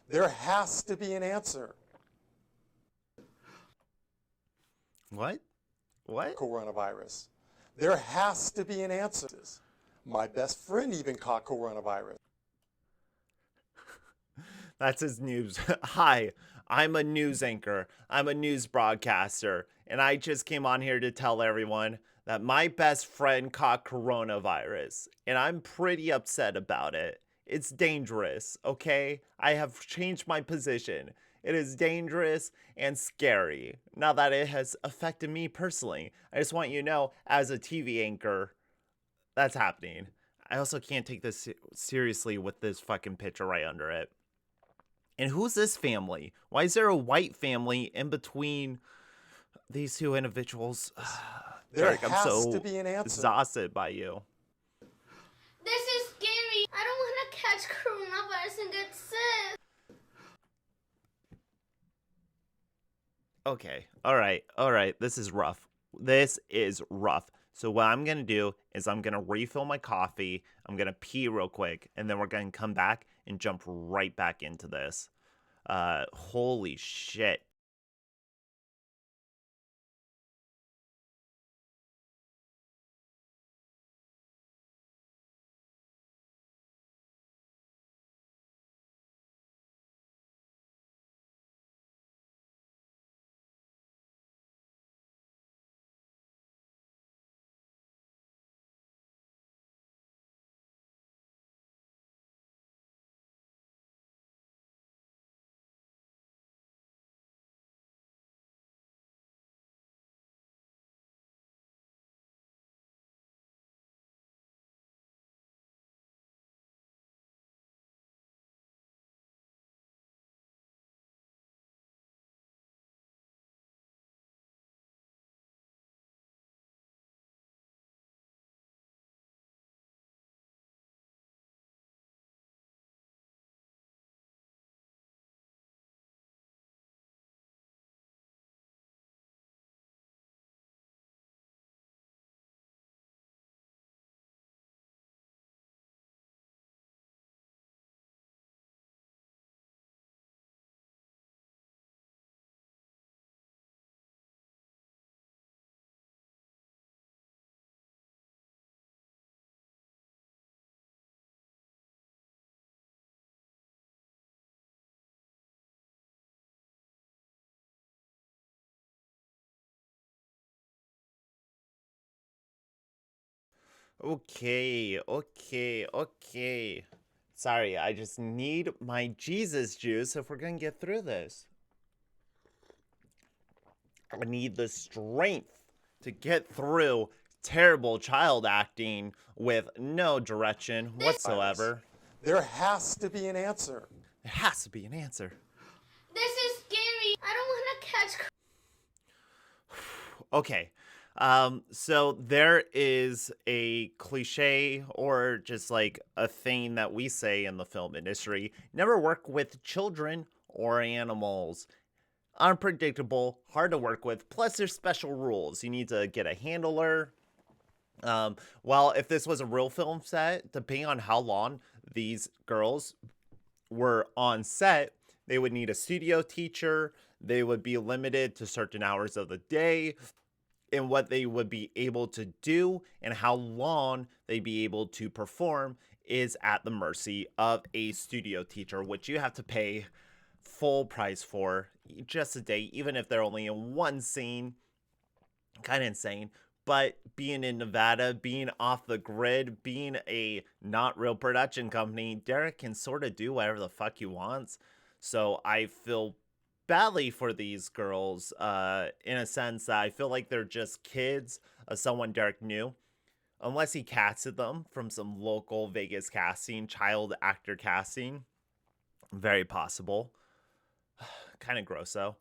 There has to be an answer. What? What? Coronavirus. There has to be an answer. My best friend even caught coronavirus. That's his news. Hi, I'm a news anchor. I'm a news broadcaster. And I just came on here to tell everyone that my best friend caught coronavirus. And I'm pretty upset about it. It's dangerous, okay? I have changed my position. It is dangerous and scary. Now that it has affected me personally. I just want you to know, as a TV anchor, that's happening. I also can't take this seriously with this fucking picture right under it. And who's this family? Why is there a white family in between these two individuals? Derek, I'm so to be an answer. exhausted by you. This is scary. I don't want to catch coronavirus and get sick. Okay. All right. This is rough. So what I'm going to do is I'm going to refill my coffee. I'm going to pee real quick. And then we're going to come back and jump right back into this. Holy shit. Okay. Sorry, I just need my Jesus juice if we're going to get through this. I need the strength to get through terrible child acting with no direction whatsoever. There has to be an answer. There has to be an answer. This is scary. I don't want to catch. Okay. So there is a cliche or just like a thing that we say in the film industry. Never work with children or animals. Unpredictable, hard to work with. Plus there's special rules. You need to get a handler. Well, if this was a real film set, depending on how long these girls were on set, they would need a studio teacher. They would be limited to certain hours of the day and what they would be able to do and how long they'd be able to perform is at the mercy of a studio teacher, which you have to pay full price for just a day, even if they're only in one scene. Kind of insane. But being in Nevada, being off the grid, being a not real production company, Derek can sort of do whatever the fuck he wants. So I feel badly for these girls in a sense that I feel like they're just kids of someone Derek knew. Unless he casted them from some local Vegas casting, child actor casting. Very possible. Kind of gross though.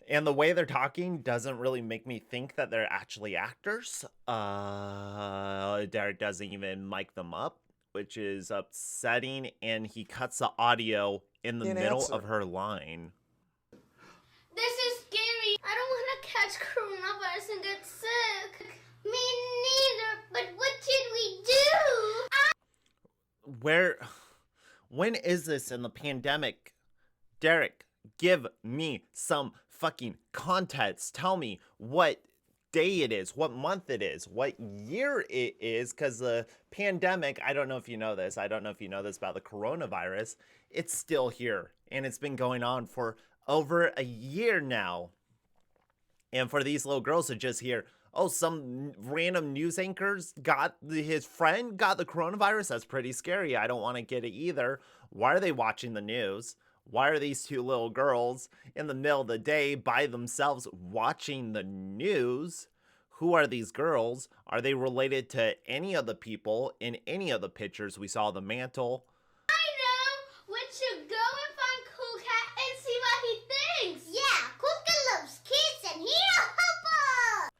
And the way they're talking doesn't really make me think that they're actually actors. Derek doesn't even mic them up, which is upsetting, and he cuts the audio in the An middle answer. of her line. This is scary. I don't want to catch coronavirus and get sick. Me neither. But what should we do? When is this in the pandemic? Derek, give me some fucking context. Tell me what day it is, what month it is, what year it is, because the pandemic, I don't know if you know this, I don't know if you know this about the coronavirus, it's still here, and it's been going on for over a year now. And for these little girls to just hear, oh, some random news anchors his friend got the coronavirus, that's pretty scary. I don't want to get it either. Why are they watching the news? Why are these two little girls in the middle of the day by themselves watching the news? Who are these girls? Are they related to any of the people in any of the pictures we saw on the mantle? I know. We should go and find Cool Cat and see what he thinks. Yeah, Cool Cat loves kids and he'll help us.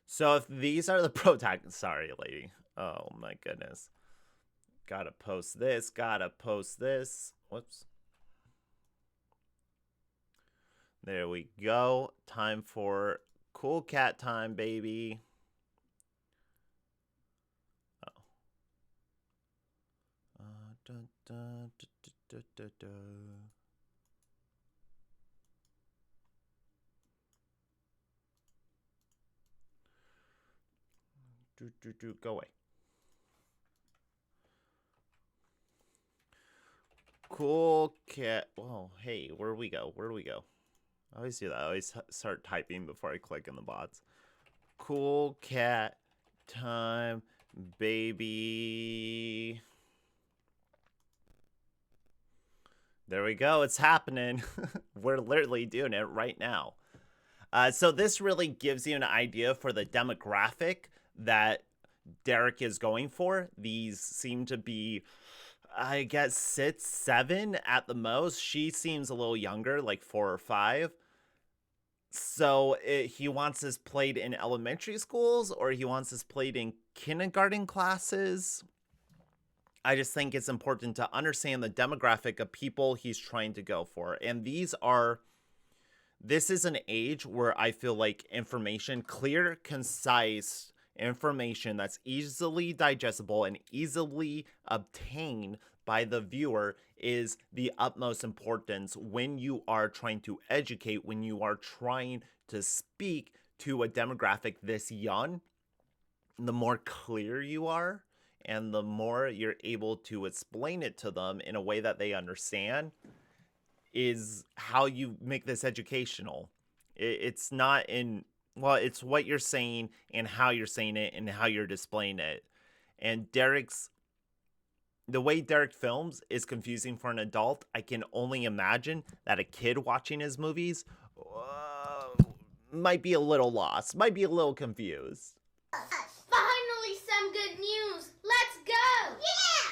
So if these are the protagonists, sorry, lady. Oh my goodness. Gotta post this. Whoops. There we go. Time for Cool Cat time, baby. Oh. Dun, dun, du, du, du, du, du. Go away. Cool Cat. Oh, hey, where do we go? I always do that. I always start typing before I click in the bots. Cool Cat time, baby. There we go. It's happening. We're literally doing it right now. So this really gives you an idea for the demographic that Derek is going for. These seem to be, I guess, 6, 7 at the most. She seems a little younger, like 4 or 5. So he wants this played in elementary schools, or he wants this played in kindergarten classes. I just think it's important to understand the demographic of people he's trying to go for. And this is an age where I feel like information, clear, concise information that's easily digestible and easily obtained by the viewer is the utmost importance when you are trying to educate, when you are trying to speak to a demographic this young. The more clear you are and the more you're able to explain it to them in a way that they understand is how you make this educational. It's not in, well, it's what you're saying and how you're saying it and how you're displaying it. And the way Derek films is confusing for an adult. I can only imagine that a kid watching his movies might be a little lost, might be a little confused. Finally, some good news. Let's go. Yeah.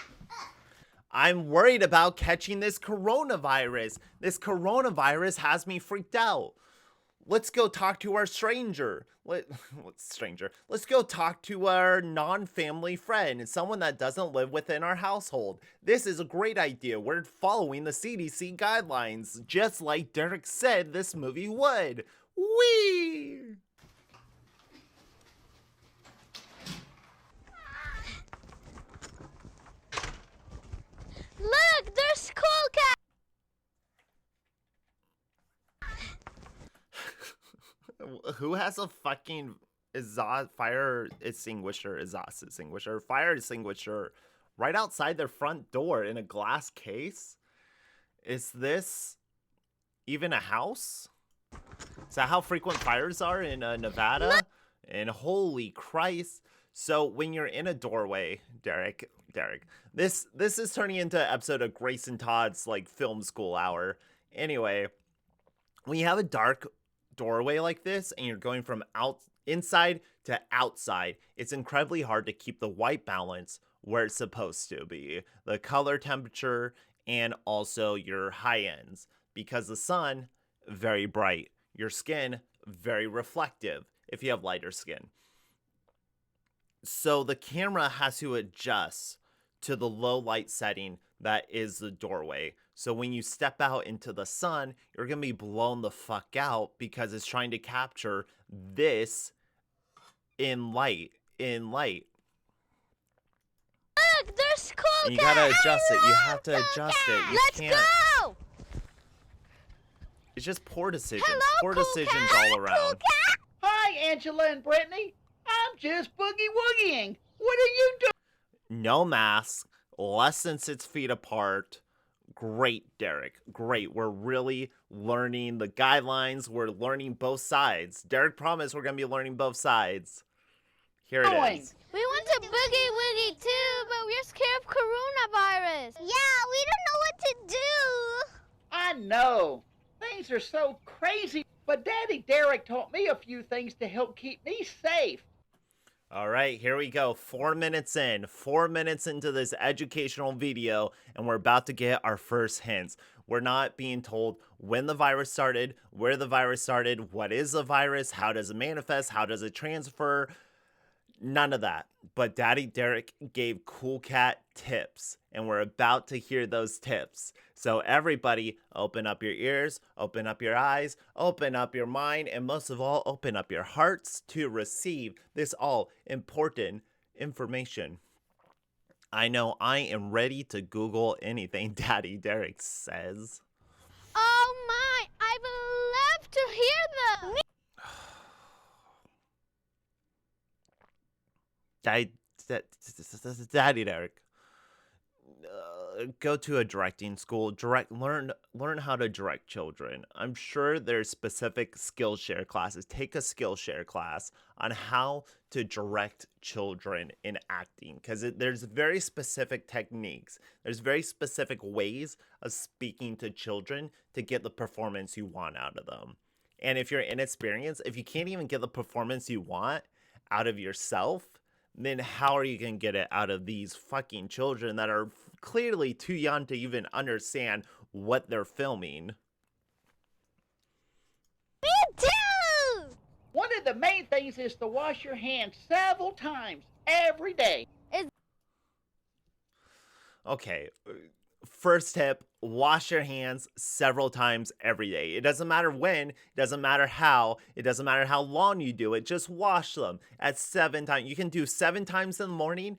I'm worried about catching this coronavirus. This coronavirus has me freaked out. Let's go talk to our stranger. Let's go talk to our non-family friend, someone that doesn't live within our household. This is a great idea. We're following the CDC guidelines, just like Derek said this movie would. Whee! Look, there's Cool Cat. Who has a fucking fire extinguisher right outside their front door in a glass case? Is this even a house? Is that how frequent fires are in Nevada? And holy Christ. So when you're in a doorway, Derek, this is turning into an episode of Grace and Todd's like film school hour. Anyway, when you have a dark doorway like this and you're going from inside to outside, it's incredibly hard to keep the white balance where it's supposed to be, the color temperature and also your high ends, because the sun, very bright, your skin very reflective if you have lighter skin. So the camera has to adjust to the low light setting that is the doorway. So when you step out into the sun, you're going to be blown the fuck out because it's trying to capture this in light. Look, there's cool And you got to adjust it. You have to adjust it. You Let's can't. go! It's just poor decisions. Hello, Poor cool decisions cat. all around. Hi, Angela and Brittany. I'm just boogie woogieing. What are you doing? No mask, less than 6 feet apart. Great, Derek. Great. We're really learning the guidelines. We're learning both sides. Derek promised we're going to be learning both sides. Here it is. We want to boogie woogie too, but we're scared of coronavirus. Yeah, we don't know what to do. I know. Things are so crazy, but Daddy Derek taught me a few things to help keep me safe. All right, here we go. 4 minutes in. 4 minutes into this educational video, and we're about to get our first hints. We're not being told when the virus started, where the virus started, what is the virus, how does it manifest, how does it transfer. None of that. But Daddy Derek gave Cool Cat tips, and we're about to hear those tips. So everybody, open up your ears, open up your eyes, open up your mind, and most of all, open up your hearts to receive this all important information. I know I am ready to Google anything Daddy Derek says. Oh my, I would love to hear them. Daddy Derek, go to a directing school. Learn how to direct children. I'm sure there's specific Skillshare classes. Take a Skillshare class on how to direct children in acting, because there's very specific techniques. There's very specific ways of speaking to children to get the performance you want out of them. And if you're inexperienced, if you can't even get the performance you want out of yourself, then how are you going to get it out of these fucking children that are clearly too young to even understand what they're filming? Me too. One of the main things is to wash your hands several times every day. Okay, first tip, wash your hands several times every day. It doesn't matter when, it doesn't matter how, it doesn't matter how long you do it, just wash them at 7 times. You can do 7 times in the morning,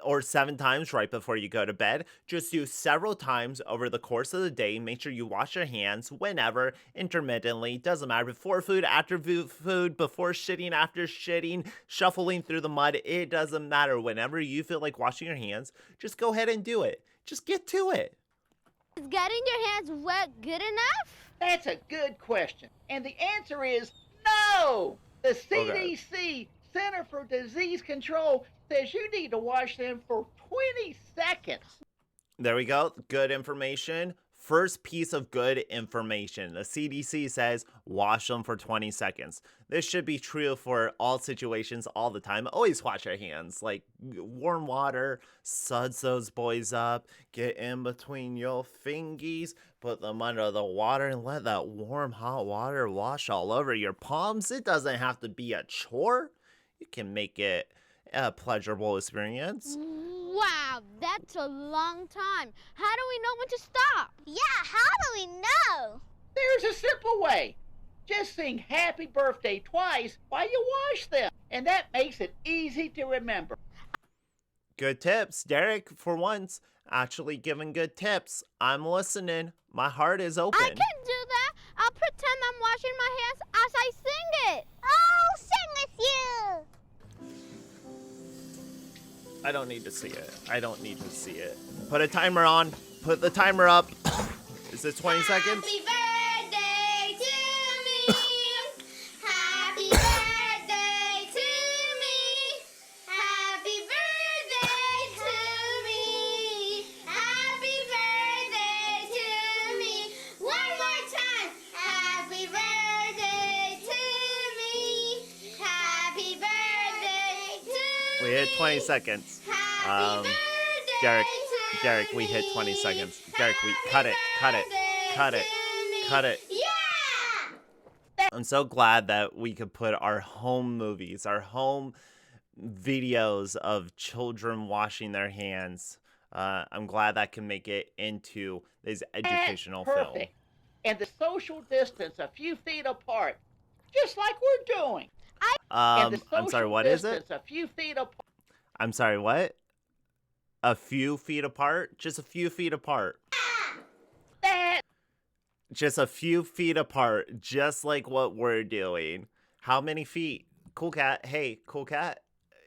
or 7 times right before you go to bed. Just do several times over the course of the day. Make sure you wash your hands whenever, intermittently, doesn't matter, before food, after food, before shitting, after shitting, shuffling through the mud, it doesn't matter. Whenever you feel like washing your hands, just go ahead and do it. Just get to it. Is getting your hands wet good enough? That's a good question. And the answer is no. The CDC, Center for Disease Control, says you need to wash them for 20 seconds. There we go. Good information. First piece of good information. The CDC says wash them for 20 seconds. This should be true for all situations all the time. Always wash your hands. Like warm water, suds those boys up, get in between your fingies, put them under the water, and let that warm hot water wash all over your palms. It doesn't have to be a chore. You can make it a pleasurable experience. Wow, that's a long time. How do we know when to stop? Yeah, how do we know? There's a simple way. Just sing happy birthday twice while you wash them. And that makes it easy to remember. Good tips. Derek, for once, actually giving good tips. I'm listening. My heart is open. I can do that. I'll pretend I'm washing my hands as I sing it. Oh, sing with you. I don't need to see it. I don't need to see it. Put a timer on. Put the timer up. Is it 20 seconds? Happy birthday to me. Happy birthday to me. Happy birthday to me. Happy birthday to me. One more time. Happy birthday to me. Happy birthday to me. We hit 20 seconds. Happy birthday Derek, we hit 20 seconds. Derek, we cut it. Yeah! I'm so glad that we could put our home movies, our home videos of children washing their hands. I'm glad that can make it into this educational film. Perfect. And the social distance a few feet apart, just like we're doing. And the I'm sorry, social what is it? distance a few feet apart. I'm sorry, what? A few feet apart? Just a few feet apart. That Just a few feet apart, just like what we're doing. How many feet? Cool Cat, hey, Cool Cat,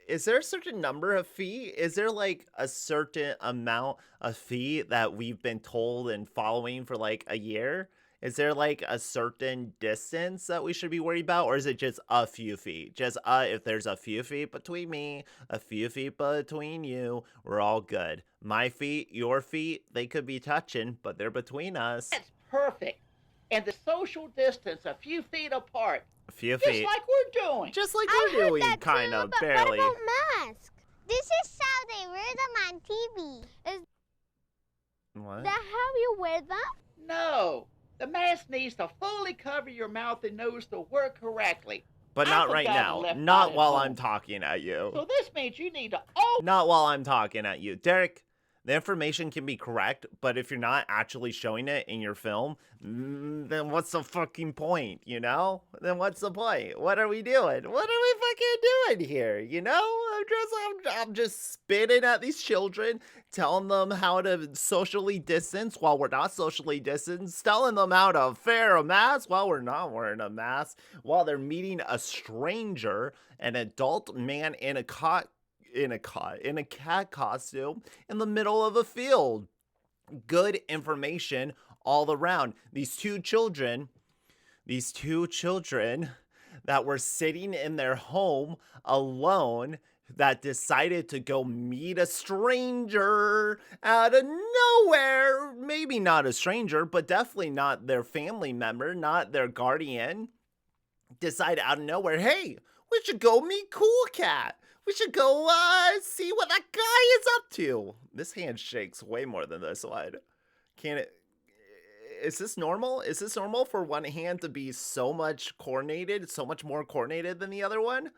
is there a certain number of feet? Is there like a certain amount of feet that we've been told and following for like a year? Is there like a certain distance that we should be worried about? Or is it just a few feet? Just if there's a few feet between me, a few feet between you, we're all good. My feet, your feet, they could be touching, but they're between us. That's perfect. And the social distance a few feet apart, A few just feet. like we're doing. Just like I we're heard doing, that kind too, of, but barely. What about masks? This is how they wear them on TV. Is What? that how you wear them? No. The mask needs to fully cover your mouth and nose to work correctly. But I not right forgot now. and left Not mine at while home. I'm talking at you. So this means you need to Not while I'm talking at you. Derek, the information can be correct, but if you're not actually showing it in your film, then what's the fucking point, you know? Then what's the point? What are we doing? What are we fucking doing here, you know? I'm just spitting at these children, telling them how to socially distance while we're not socially distanced, telling them how to wear a mask while we're not wearing a mask, while they're meeting a stranger, an adult man in a cat costume in the middle of a field. Good information all around. These two children that were sitting in their home alone that decided to go meet a stranger out of nowhere. Maybe not a stranger, but definitely not their family member, not their guardian. Decide out of nowhere, hey, we should go meet Cool Cat. We should go see what that guy is up to. This hand shakes way more than this one. Can it? Is this normal? Is this normal for one hand to be so much coordinated, so much more coordinated than the other one?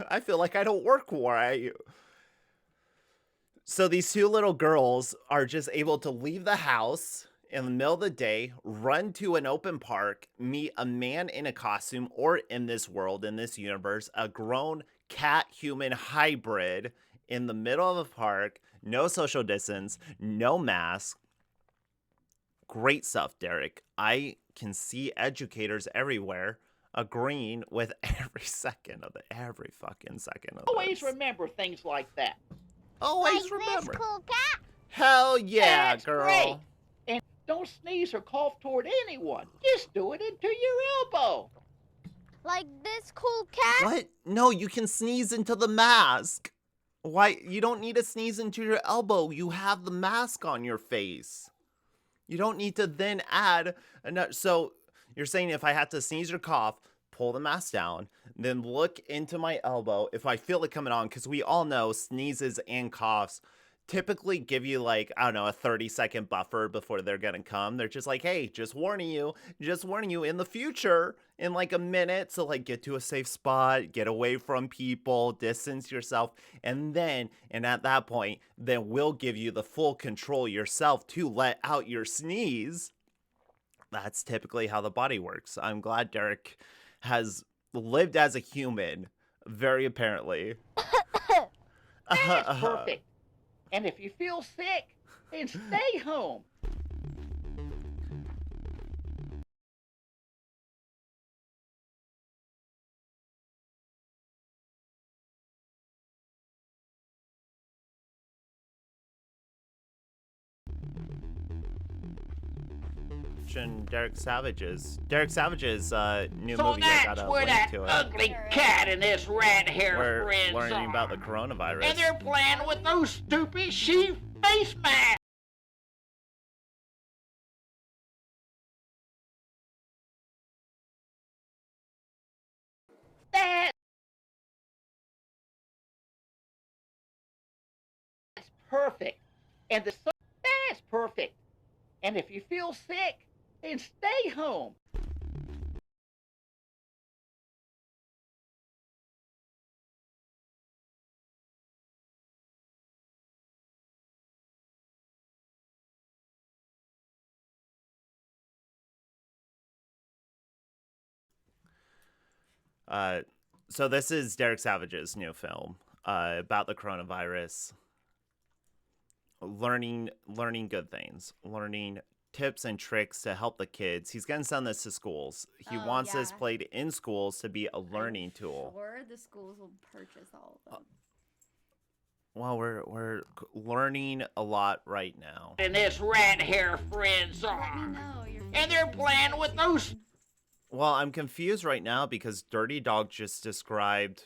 I feel like I don't work right. So these two little girls are just able to leave the house in the middle of the day, run to an open park, meet a man in a costume, or in this world, in this universe, a grown cat-human hybrid in the middle of a park, no social distance, no mask. Great stuff, Derek. I can see educators everywhere agreeing with every fucking second of always this. remember things like that. Always Like remember. this, Cool Cat? Hell yeah, That's girl. great. And don't sneeze or cough toward anyone. Just do it into your elbow. Like this, Cool Cat? What? No, you can sneeze into the mask. Why? You don't need to sneeze into your elbow. You have the mask on your face. You don't need to then add another. So you're saying if I had to sneeze or cough, pull the mask down, then look into my elbow if I feel it coming on, because we all know sneezes and coughs typically give you like, I don't know, a 30-second buffer before they're gonna come. They're just like, hey, just warning you in the future, in like a minute, so like get to a safe spot, get away from people, distance yourself, and at that point, then we'll give you the full control yourself to let out your sneeze. That's typically how the body works. I'm glad Derek has lived as a human, very apparently. That's perfect. And if you feel sick, then stay home. Derek Savage's new So movie. I that's got a where link that to it. ugly cat and this red hair We're friends learning are. about the coronavirus. And they're playing with those stupid sheep face masks. That's perfect. And that's perfect. And if you feel sick, then stay home. So this is Derek Savage's new film about the coronavirus. Learning good things, learning tips and tricks to help the kids. He's going to send this to schools. He wants this played in schools to be a learning tool. Sure, the schools will purchase all of them. Well, we're learning a lot right now. And this red hair friends Let me are. know. And they're playing with those Well, I'm confused right now because Dirty Dog just described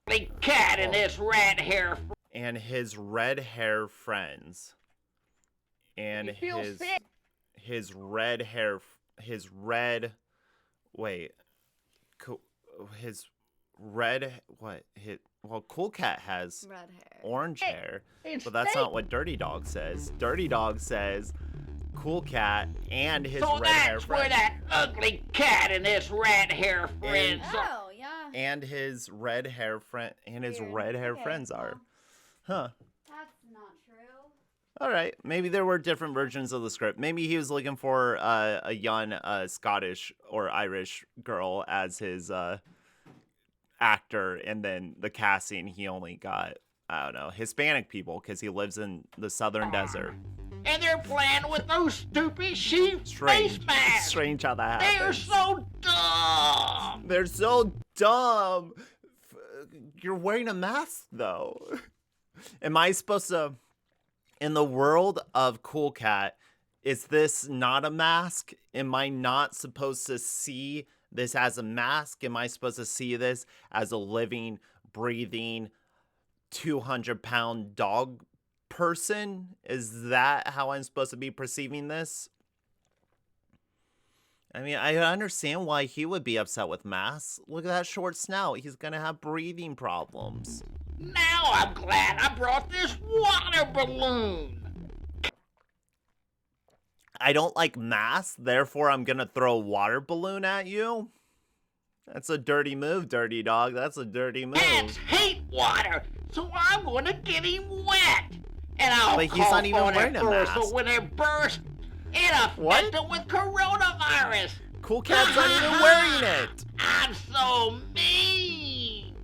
big cat and this red hair. and his red hair friends and You feel his sick? his red hair his red wait co- his red what his well Cool Cat has Red hair. orange hair, It's but that's fake. not what Dirty Dog says. Dirty Dog says Cool Cat and his So red hair that's where friends that ugly cat and this red hair friends are. Oh, yeah. and his red hair friend and his Weird. red hair Okay, friends are. well, Huh. That's not true. All right. Maybe there were different versions of the script. Maybe he was looking for a young Scottish or Irish girl as his actor, and then the casting he only got, I don't know, Hispanic people because he lives in the southern desert. And they're playing with those stupid sheep Strange. face masks. Strange how that They're happens. so dumb. They're so dumb. You're wearing a mask though. Am I supposed to, in the world of Cool Cat, is this not a mask? Am I not supposed to see this as a mask? Am I supposed to see this as a living, breathing, 200-pound dog person? Is that how I'm supposed to be perceiving this? I mean, I understand why he would be upset with masks. Look at that short snout. He's going to have breathing problems. Now I'm glad I brought this water balloon. I don't like masks, therefore I'm going to throw a water balloon at you? That's a dirty move, Dirty Dog. That's a dirty move. Cats hate water, so I'm gonna get him wet. And I'll But he's not even cough on wearing it a first, mask. so when it bursts, it What? affects him with coronavirus. Cool Cat's not even wearing it. I'm so mean.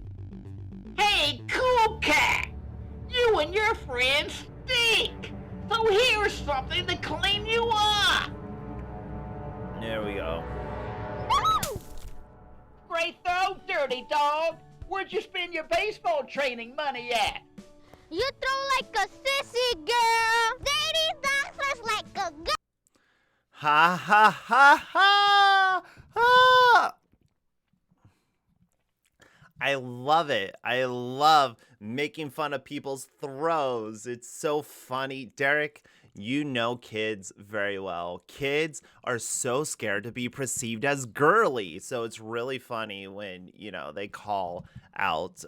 Hey, Cool Cat, you and your friends stink. So here's something to clean you up. There we go. Great throw, Dirty Dog. Where'd you spend your baseball training money at? You throw like a sissy, girl. Dirty Dog throws like a girl. Ha ha ha ha ha! I love it. I love making fun of people's throws. It's so funny. Derek, you know kids very well. Kids are so scared to be perceived as girly. So it's really funny when, you know, they call out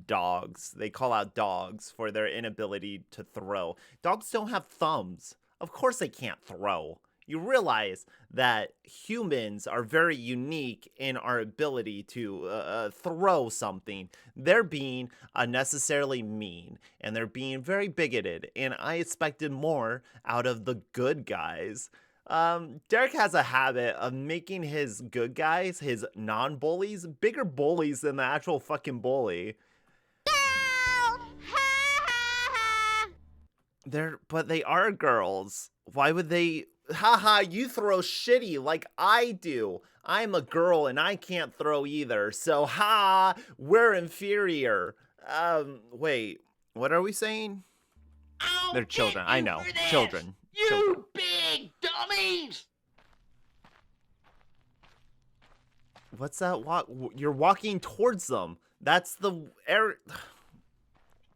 dogs. They call out dogs for their inability to throw. Dogs don't have thumbs. Of course they can't throw. You realize that humans are very unique in our ability to throw something. They're being unnecessarily mean, and they're being very bigoted, and I expected more out of the good guys. Derek has a habit of making his good guys, his non-bullies, bigger bullies than the actual fucking bully. But they are girls. Why would they... Haha, you throw shitty like I do. I'm a girl and I can't throw either. So, we're inferior. Wait, what are we saying? I'll They're children. get I you know. for this, Children. You Children. big dummies. What's that walk? You're walking towards them. That's the air.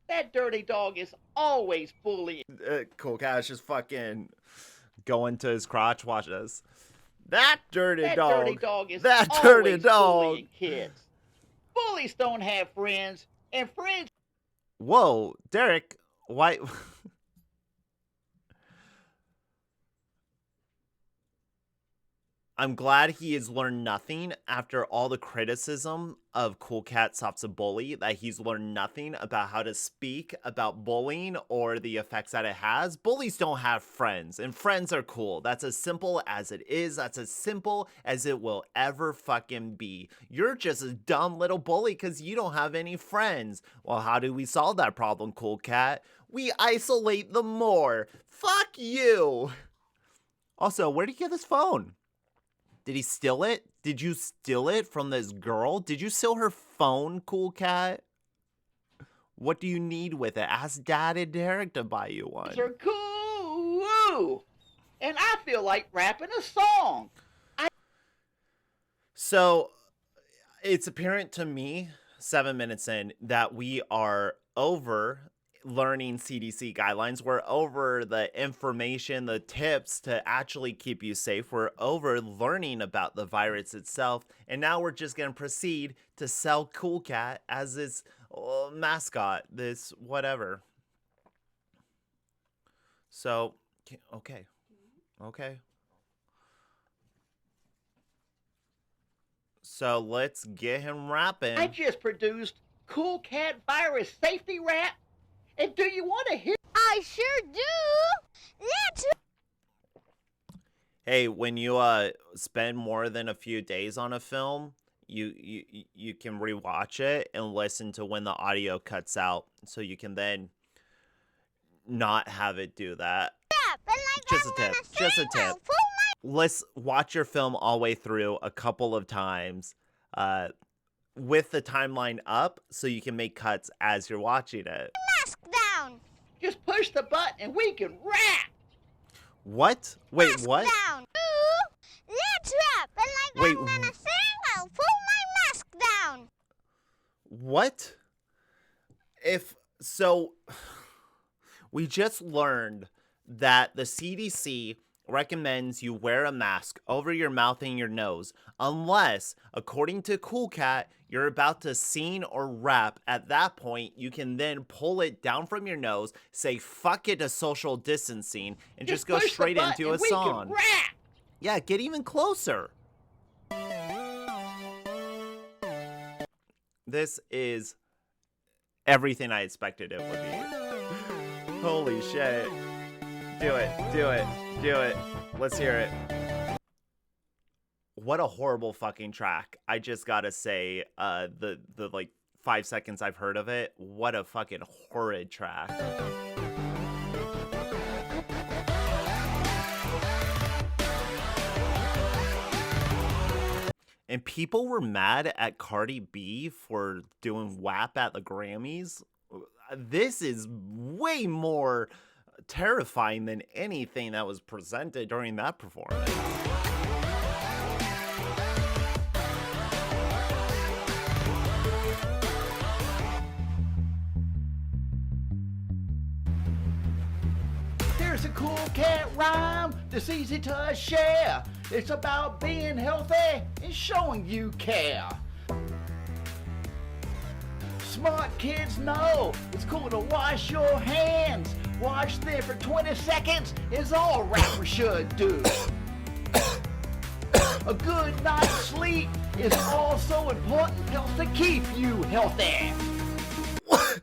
That Dirty Dog is always bullying. Cool Cat's just fucking going to his crotch. Watch this. That dirty That dog. Dirty Dog is That always dirty dog. bullying kids. Bullies don't have friends, and friends Whoa, Derek. Why? I'm glad he has learned nothing after all the criticism of Cool Cat Stops a Bully, that he's learned nothing about how to speak about bullying or the effects that it has. Bullies don't have friends, and friends are cool. That's as simple as it is. That's as simple as it will ever fucking be. You're just a dumb little bully because you don't have any friends. Well, how do we solve that problem, Cool Cat? We isolate them more. Fuck you. Also, where did he get this phone? Did he steal it? Did you steal it from this girl? Did you steal her phone, Cool Cat? What do you need with it? Ask Dad and Derek to buy you one. Are cool. And I feel like rapping a song. So, it's apparent to me, 7 minutes in, that we are over learning CDC guidelines. We're over the information, the tips to actually keep you safe. We're over learning about the virus itself. And now we're just going to proceed to sell Cool Cat as this mascot, this whatever. So, okay. So let's get him rapping. I just produced Cool Cat Virus Safety Rap. And do you want to hear? I sure do. Let's. Hey, when you spend more than a few days on a film, you can rewatch it and listen to when the audio cuts out, so you can then not have it do that. Just a tip. Just a tip. Let's watch your film all the way through a couple of times, with the timeline up, so you can make cuts as you're watching it. Mask down. Just push the button and we can rap. What? Wait, Mask what? down. Ooh, let's rap. And like Wait, I'm gonna sing, I'll pull my mask down. What? If so, we just learned that the CDC recommends you wear a mask over your mouth and your nose unless, according to Cool Cat, you're about to sing or rap. At that point, you can then pull it down from your nose, say fuck it to social distancing, and just go push the straight button into a and we song. can rap. Yeah, get even closer. This is everything I expected it would be. Holy shit. Do it. Let's hear it. What a horrible fucking track. I just gotta say, the like 5 seconds I've heard of it, what a fucking horrid track. And people were mad at Cardi B for doing WAP at the Grammys. This is way more terrifying than anything that was presented during that performance. Here's a Cool Cat rhyme that's easy to share. It's about being healthy and showing you care. Smart kids know it's cool to wash your hands. Wash them for 20 seconds is all rappers should do. A good night's sleep is also important, helps to keep you healthy. What?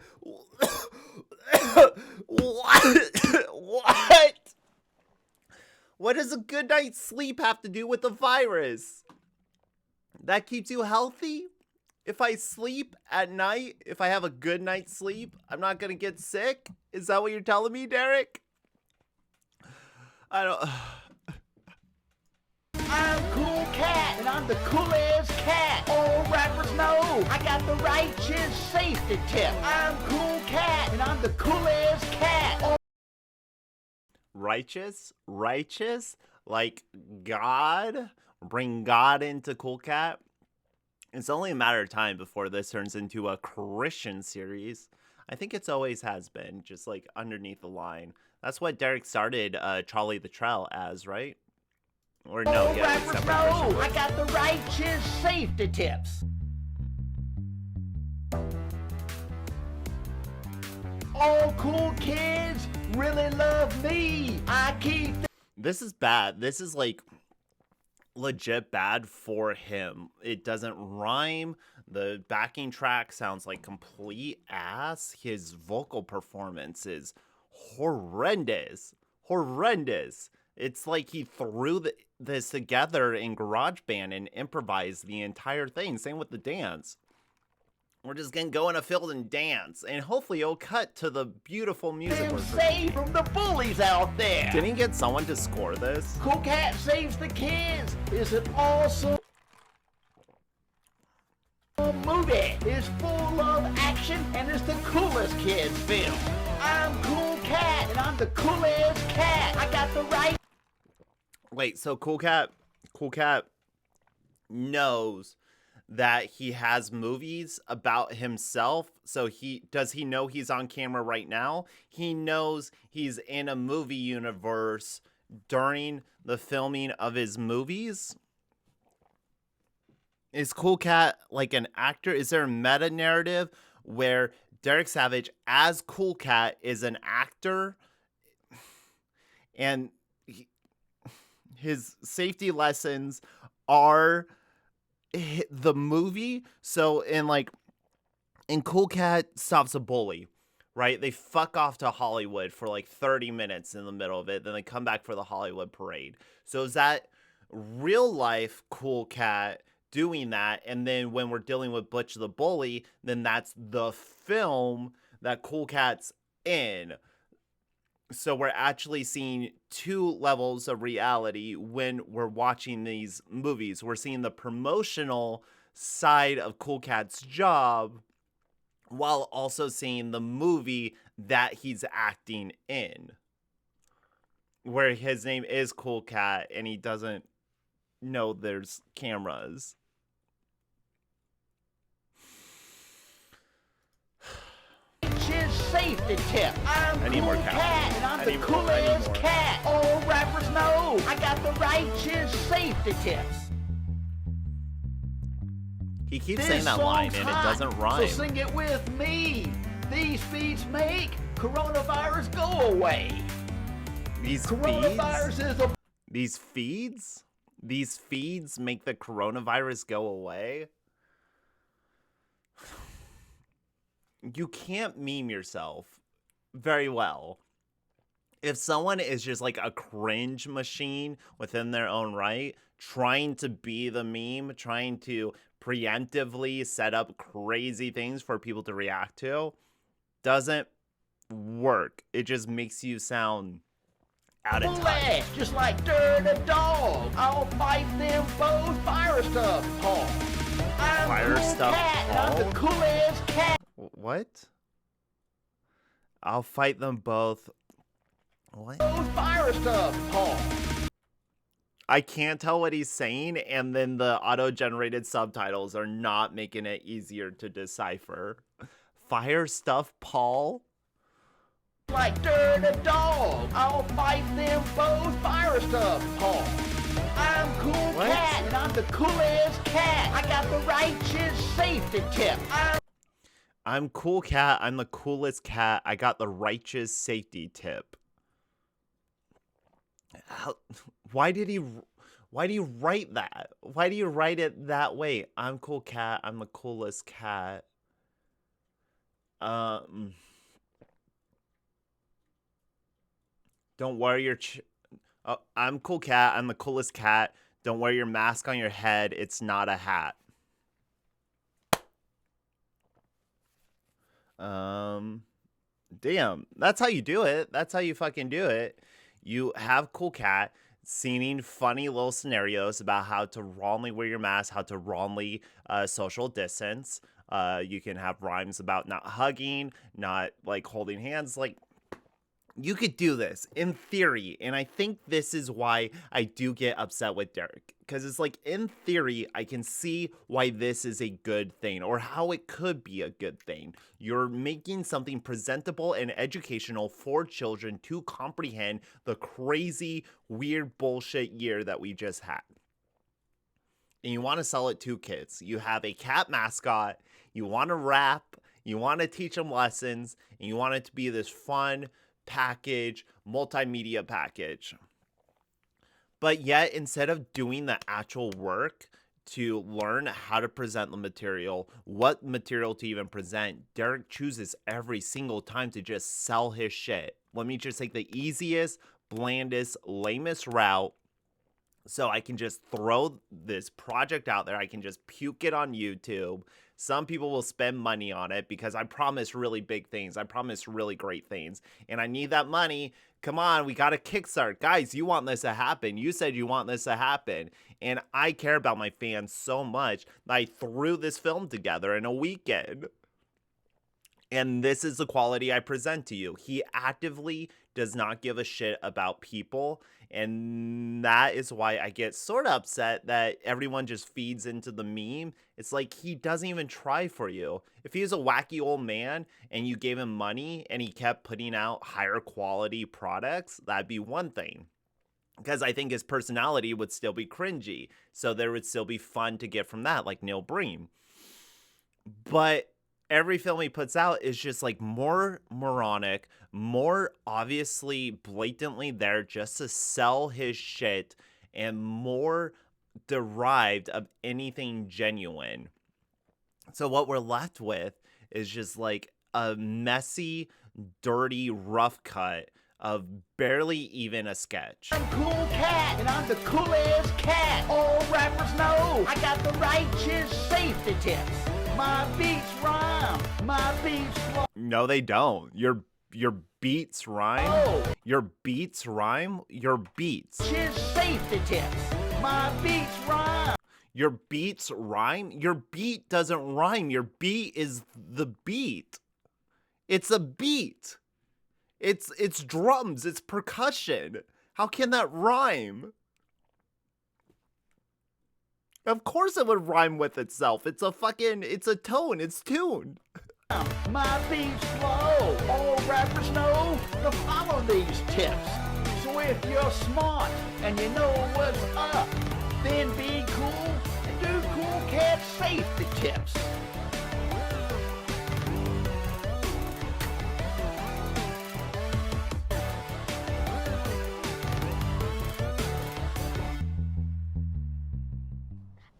What does a good night's sleep have to do with the virus? That keeps you healthy? If I sleep at night, if I have a good night's sleep, I'm not gonna get sick? Is that what you're telling me, Derek? I don't... I'm Cool Cat, and I'm the coolest cat. All rappers know I got the righteous safety tip. I'm Cool Cat, and I'm the coolest cat. Righteous? Righteous? Like God? Bring God into Cool Cat? It's only a matter of time before this turns into a Christian series. I think it's always has been, just like underneath the line. That's what Derek started Charlie the Trell as, right? Or no, All yeah, it's rappers separate Christian know I book. got the righteous safety tips. All cool kids really love me. I keep This is bad. This is like legit bad for him. It doesn't rhyme. The backing track sounds like complete ass. His vocal performance is horrendous. Horrendous. It's like he threw this together in GarageBand and improvised the entire thing. Same with the dance. We're just gonna go in a field and dance, and hopefully it'll cut to the beautiful music. Them we're saved from the bullies out there. Didn't he get someone to score this? Cool Cat Saves the Kids is an awesome movie. It's full of action and it's the coolest kids film. I'm Cool Cat and I'm the coolest cat. I got the right. Wait, so Cool Cat knows that he has movies about himself. So does he know he's on camera right now? He knows he's in a movie universe during the filming of his movies. Is Cool Cat like an actor? Is there a meta narrative where Derek Savage as Cool Cat is an actor and his safety lessons are the movie? So in Cool Cat Stops a Bully, right? They fuck off to Hollywood for like 30 minutes in the middle of it. Then they come back for the Hollywood parade. So is that real life Cool Cat doing that? And then when we're dealing with Butch the Bully, then that's the film that Cool Cat's in. So we're actually seeing two levels of reality when we're watching these movies. We're seeing the promotional side of Cool Cat's job while also seeing the movie that he's acting in, where his name is Cool Cat and he doesn't know there's cameras. Safety tip. I'm I need more Cool cat. Cat and I'm I the need more. coolest cat. All rappers know I got the righteous safety tips. He keeps This saying that line and it song's doesn't hot, rhyme. So sing it with me. These feeds make coronavirus go away. These feeds? Coronavirus is a These feeds? These feeds make the coronavirus go away? You can't meme yourself very well. If someone is just like a cringe machine within their own right, trying to be the meme, trying to preemptively set up crazy things for people to react to, doesn't work. It just makes you sound out of touch. bully, just like Dirt a Dog. I'll fight them both fire stuff, Paul. I'm Fire Cool Stuff Cat and I'm the Paul? coolest cat. What? I'll fight them both. What? Both fire stuff, Paul. I can't tell what he's saying, and then the auto-generated subtitles are not making it easier to decipher. Fire stuff, Paul? Like Dirt a Dog. I'll fight them both fire stuff, Paul. I'm Cool What? Cat and I'm the coolest cat. I got the righteous safety tip. I'm Cool Cat. I'm the coolest cat. I got the righteous safety tip. Why did he write that? Why do you write it that way? I'm Cool Cat. I'm the coolest cat. Don't wear your. I'm Cool Cat. I'm the coolest cat. Don't wear your mask on your head. It's not a hat. Damn. That's how you do it. That's how you fucking do it. You have Cool Cat singing funny little scenarios about how to wrongly wear your mask, how to wrongly social distance. You can have rhymes about not hugging, not like holding hands. Like, you could do this in theory, and I think this is why I do get upset with Derek, because it's like, in theory, I can see why this is a good thing, or how it could be a good thing. You're making something presentable and educational for children to comprehend the crazy, weird bullshit year that we just had. And you want to sell it to kids. You have a cat mascot, you want to rap, you want to teach them lessons, and you want it to be this fun package, multimedia package. But yet, instead of doing the actual work to learn how to present the material, what material to even present, Derek chooses every single time to just sell his shit. Let me just take the easiest, blandest, lamest route so I can just throw this project out there. I can just puke it on YouTube. Some people will spend money on it because I promise really big things. I promise really great things. And I need that money. Come on, we got to kickstart. Guys, you want this to happen. You said you want this to happen. And I care about my fans so much that I threw this film together in a weekend. And this is the quality I present to you. He actively does not give a shit about people. And that is why I get sort of upset that everyone just feeds into the meme. It's like he doesn't even try for you. If he was a wacky old man and you gave him money and he kept putting out higher quality products, that'd be one thing. Because I think his personality would still be cringy. So there would still be fun to get from that, like Neil Breen. But every film he puts out is just like more moronic, more obviously blatantly there just to sell his shit, and more derived of anything genuine. So what we're left with is just like a messy, dirty, rough cut of barely even a sketch. I'm Cool Cat, and I'm the coolest cat. All rappers know I got the righteous safety tips. My beats rhyme, my beats flow. No, they don't. Your beats rhyme. Your beats rhyme. Your beats. Righteous safety tips. My beats rhyme. Your beats rhyme? Your beat doesn't rhyme. Your beat is the beat. It's a beat. It's drums. It's percussion. How can that rhyme? Of course it would rhyme with itself. It's a tone. It's tuned. My beats flow. All rappers know to follow these tips. So if you're smart and you know what's up, then be cool and do Cool Cat safety tips.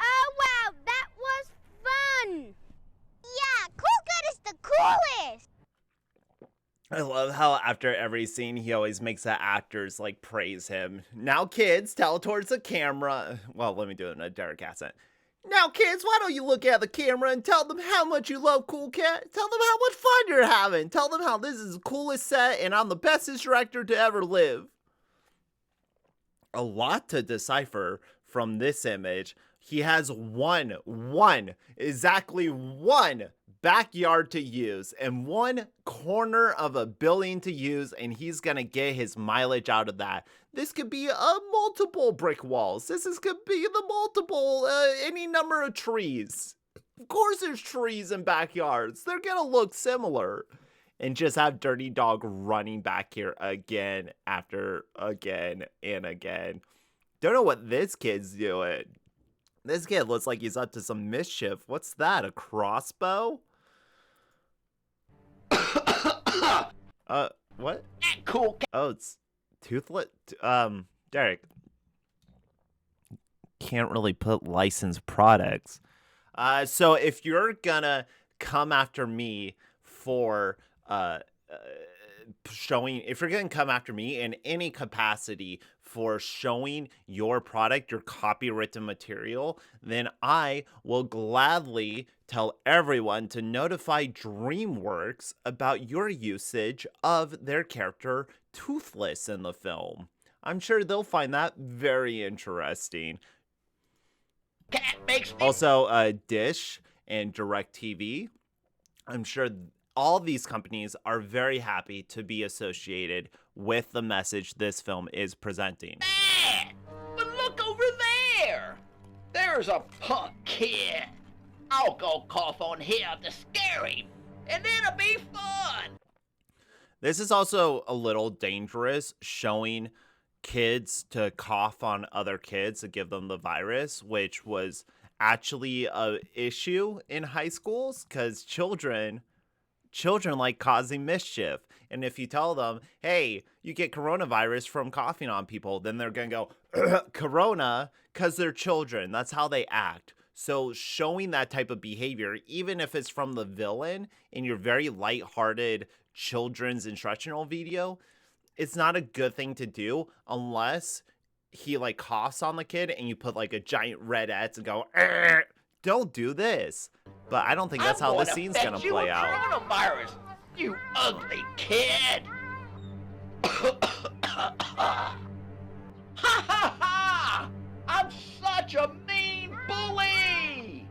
Oh wow, that was fun! Yeah, Cool Cat is the coolest! I love how after every scene, he always makes the actors like praise him. Now, kids, tell towards the camera. Well, let me do it in a Derek accent. Now, kids, why don't you look at the camera and tell them how much you love Cool Cat? Tell them how much fun you're having. Tell them how this is the coolest set and I'm the bestest director to ever live. A lot to decipher from this image. He has exactly one backyard to use and one corner of a building to use, and he's gonna get his mileage out of that. This could be multiple brick walls. Could be the multiple, any number of trees. Of course there's trees in backyards. They're gonna look similar. And just have Dirty Dog running back here again after again and again. Don't know what this kid's doing. This kid looks like he's up to some mischief. What's that, a crossbow? What? Cool Cat. Oh, it's Toothless. Derek. Can't really put licensed products. So if you're gonna come after me for if you're gonna come after me in any capacity for showing your product, your copywritten material, then I will gladly tell everyone to notify DreamWorks about your usage of their character Toothless in the film. I'm sure they'll find that very interesting. Cat makes me Also, Dish and DirecTV, I'm sure all these companies are very happy to be associated with the message this film is presenting. mad. But look over there. There's a punk kid. I'll go cough on him to scare him, and it'll be fun. This is also a little dangerous, showing kids to cough on other kids to give them the virus, which was actually a issue in high schools because children like causing mischief. And if you tell them, hey, you get coronavirus from coughing on people, then they're going to go, corona, because they're children. That's how they act. So showing that type of behavior, even if it's from the villain in your very lighthearted children's instructional video, it's not a good thing to do unless he like coughs on the kid and you put like a giant red X and go, don't do this. But I don't think that's how this scene's gonna play out. Coronavirus, you ugly kid! Ha ha ha! I'm such a mean bully!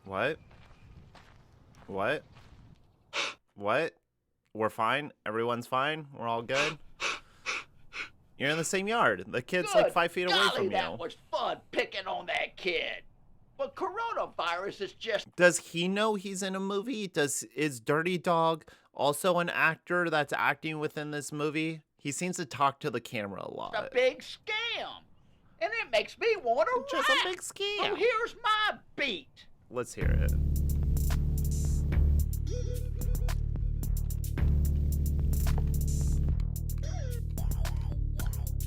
What? What? What? We're fine? Everyone's fine? We're all good? You're in the same yard. The kid's like 5 feet away golly, from you. That was fun picking on that kid. But coronavirus is just... Does he know he's in a movie? Is Dirty Dog also an actor that's acting within this movie? He seems to talk to the camera a lot. a big scam. And it makes me want to Just rap. a big scam. So here's my beat. Let's hear it.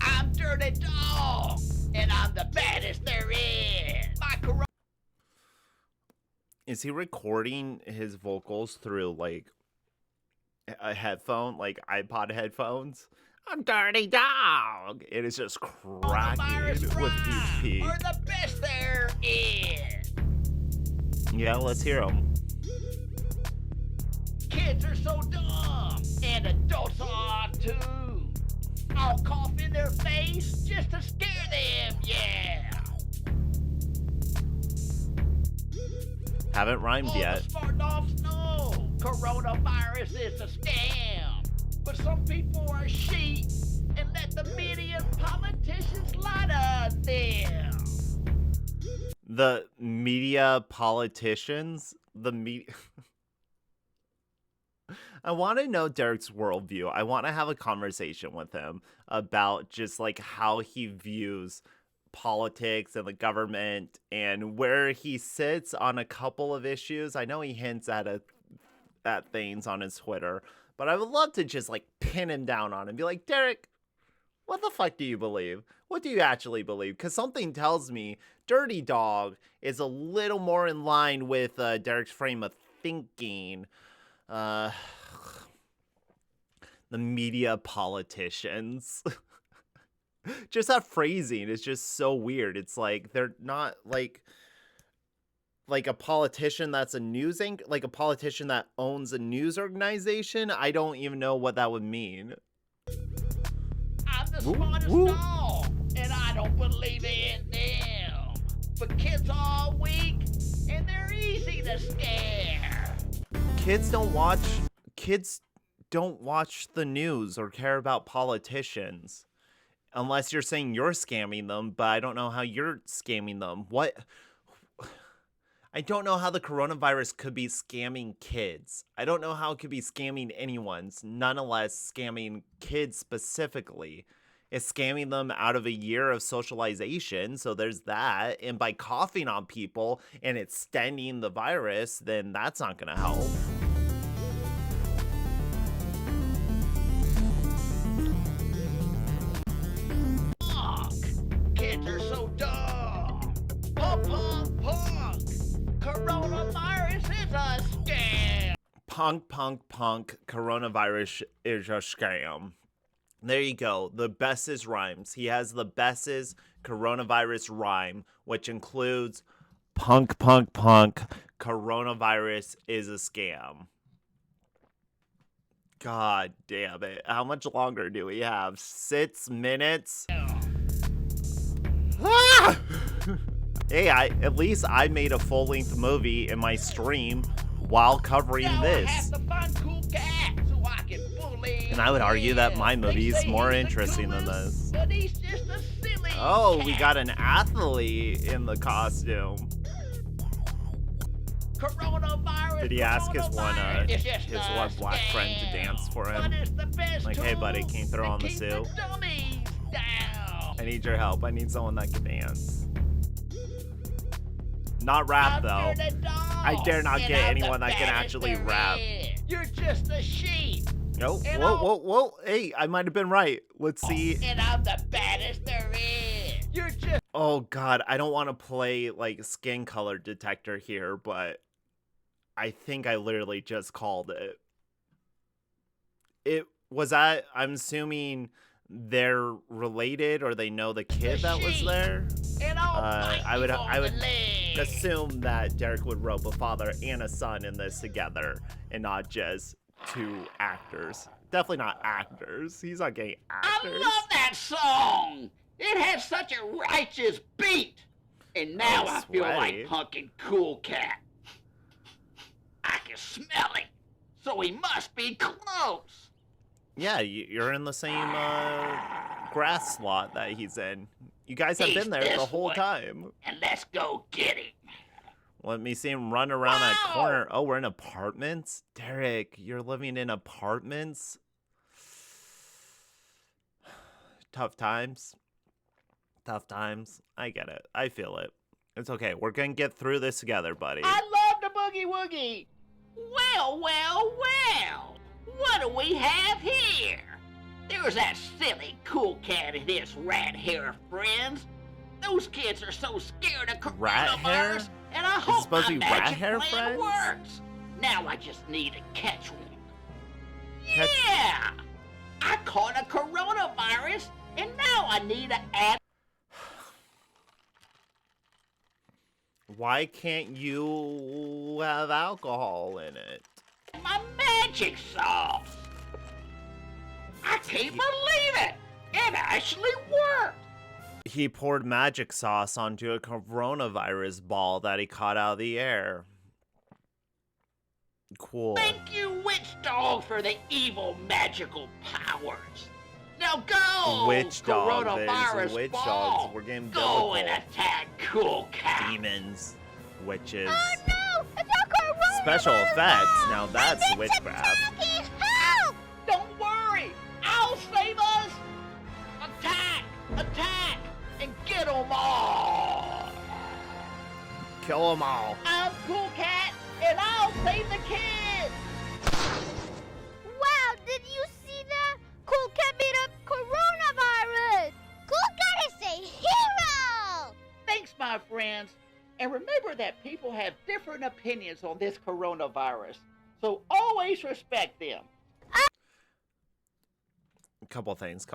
I'm Dirty Dog, and I'm the baddest there is. My Is he recording his vocals through like a headphone, like iPod headphones? I'm Dirty Dog. It is just cracking coronavirus with each rhyme peak. are the best there is. Yeah, let's hear him. Kids are so dumb, and adults are too. I'll cough in their face just to scare them, yeah. Haven't rhymed All yet. the smart dogs know coronavirus is a scam. But some people are sheep and let the media and politicians lie to them. The media politicians, the media. I want to know Derek's worldview. I want to have a conversation with him about just like how he views politics and the government and where he sits on a couple of issues. I know he hints at things on his Twitter, but I would love to just like pin him down on it and be like, Derek, what the fuck do you believe? What do you actually believe? Because something tells me Dirty Dog is a little more in line with Derek's frame of thinking. The media politicians. Just that phrasing is just so weird. It's like they're not like a politician that's a news anchor, like a politician that owns a news organization. I don't even know what that would mean. I'm the smartest dog, and I don't believe in them. But kids are weak, and they're easy to scare. Kids don't watch the news or care about politicians. Unless you're saying you're scamming them, but I don't know how you're scamming them. What? I don't know how the coronavirus could be scamming kids. I don't know how it could be scamming anyone's, nonetheless scamming kids specifically. It's scamming them out of a year of socialization, so there's that. And by coughing on people and extending the virus, then that's not going to help. Kids are so dumb. Punk, punk, punk. Coronavirus is a scam. Punk, punk, punk. Coronavirus is a scam. There you go. The bestest rhymes. He has the bestest coronavirus rhyme, which includes punk, punk, punk. Coronavirus is a scam. God damn it. How much longer do we have? 6 minutes? Ah! Hey, at least I made a full-length movie in my stream while covering Now this. I have to find cool cats so I can bully And I would argue that him. my They movie is say more he's the interesting than coolest, this. But he's just a silly Oh, we cat. got an athlete in the costume. Coronavirus. Did he ask his coronavirus is just his a one black friend to scam. dance for him? But it's the best Like, hey, buddy, tool can you throw to on the keep suit? dummies down. I need your help. I need someone that can dance. Not rap, I'm though. here to dog, I dare not and get I'm anyone the that can baddest actually there rap. is. You're just a sheep, No, And whoa. Hey, I might have been right. Let's see. and I'm the baddest there is. You're just Oh, God. I don't want to play, like, skin color detector here, but I think I literally just called it. I'm assuming they're related or they know the kid that was sheep. there. and I'll bite I would you on I would the leg. assume that Derek would rope a father and a son in this together and not just two actors. Definitely not actors. He's not getting actors. I love that song. It has such a righteous beat. And now Oh, I feel sweaty. like punking Cool Cat. I can smell it. So he must be close. Yeah, you're in the same grass slot that he's in. You guys have He's been there the this whole way. time. And let's go get him. Let me see him run around that Wow. corner. Oh, we're in apartments? Derek, you're living in apartments? Tough times. Tough times. I get it. I feel it. It's okay. We're going to get through this together, buddy. I love the boogie woogie. Well. What do we have here? There's that silly Cool Cat and his rat hair friends. Those kids are so scared of Rat hair? coronavirus, and I it hope supposed to my be rat magic hair plan friends? works. Now I just need to catch one. Catch- Yeah! I caught a coronavirus, and now I need to add Why can't you have alcohol in it? my magic sauce. I can't believe it! It actually worked! He poured magic sauce onto a coronavirus ball that he caught out of the air. Cool. Thank you, Witch Dog, for the evil magical powers. Now go, Witch dog, coronavirus there's witch ball. dogs. We're getting Go and biblical. attack Cool Cat. Demons, witches, Oh no! It's a coronavirus! special effects. Now My that's bitch witchcraft. attacking! Help! Don't worry, I'll save us. Attack, attack, and get them all. Kill them all. I'm Cool Cat, and I'll save the kids. Wow, did you see that? Cool Cat beat up coronavirus! Cool Cat is a hero! Thanks, my friends. And remember that people have different opinions on this coronavirus, so always respect them. Couple things.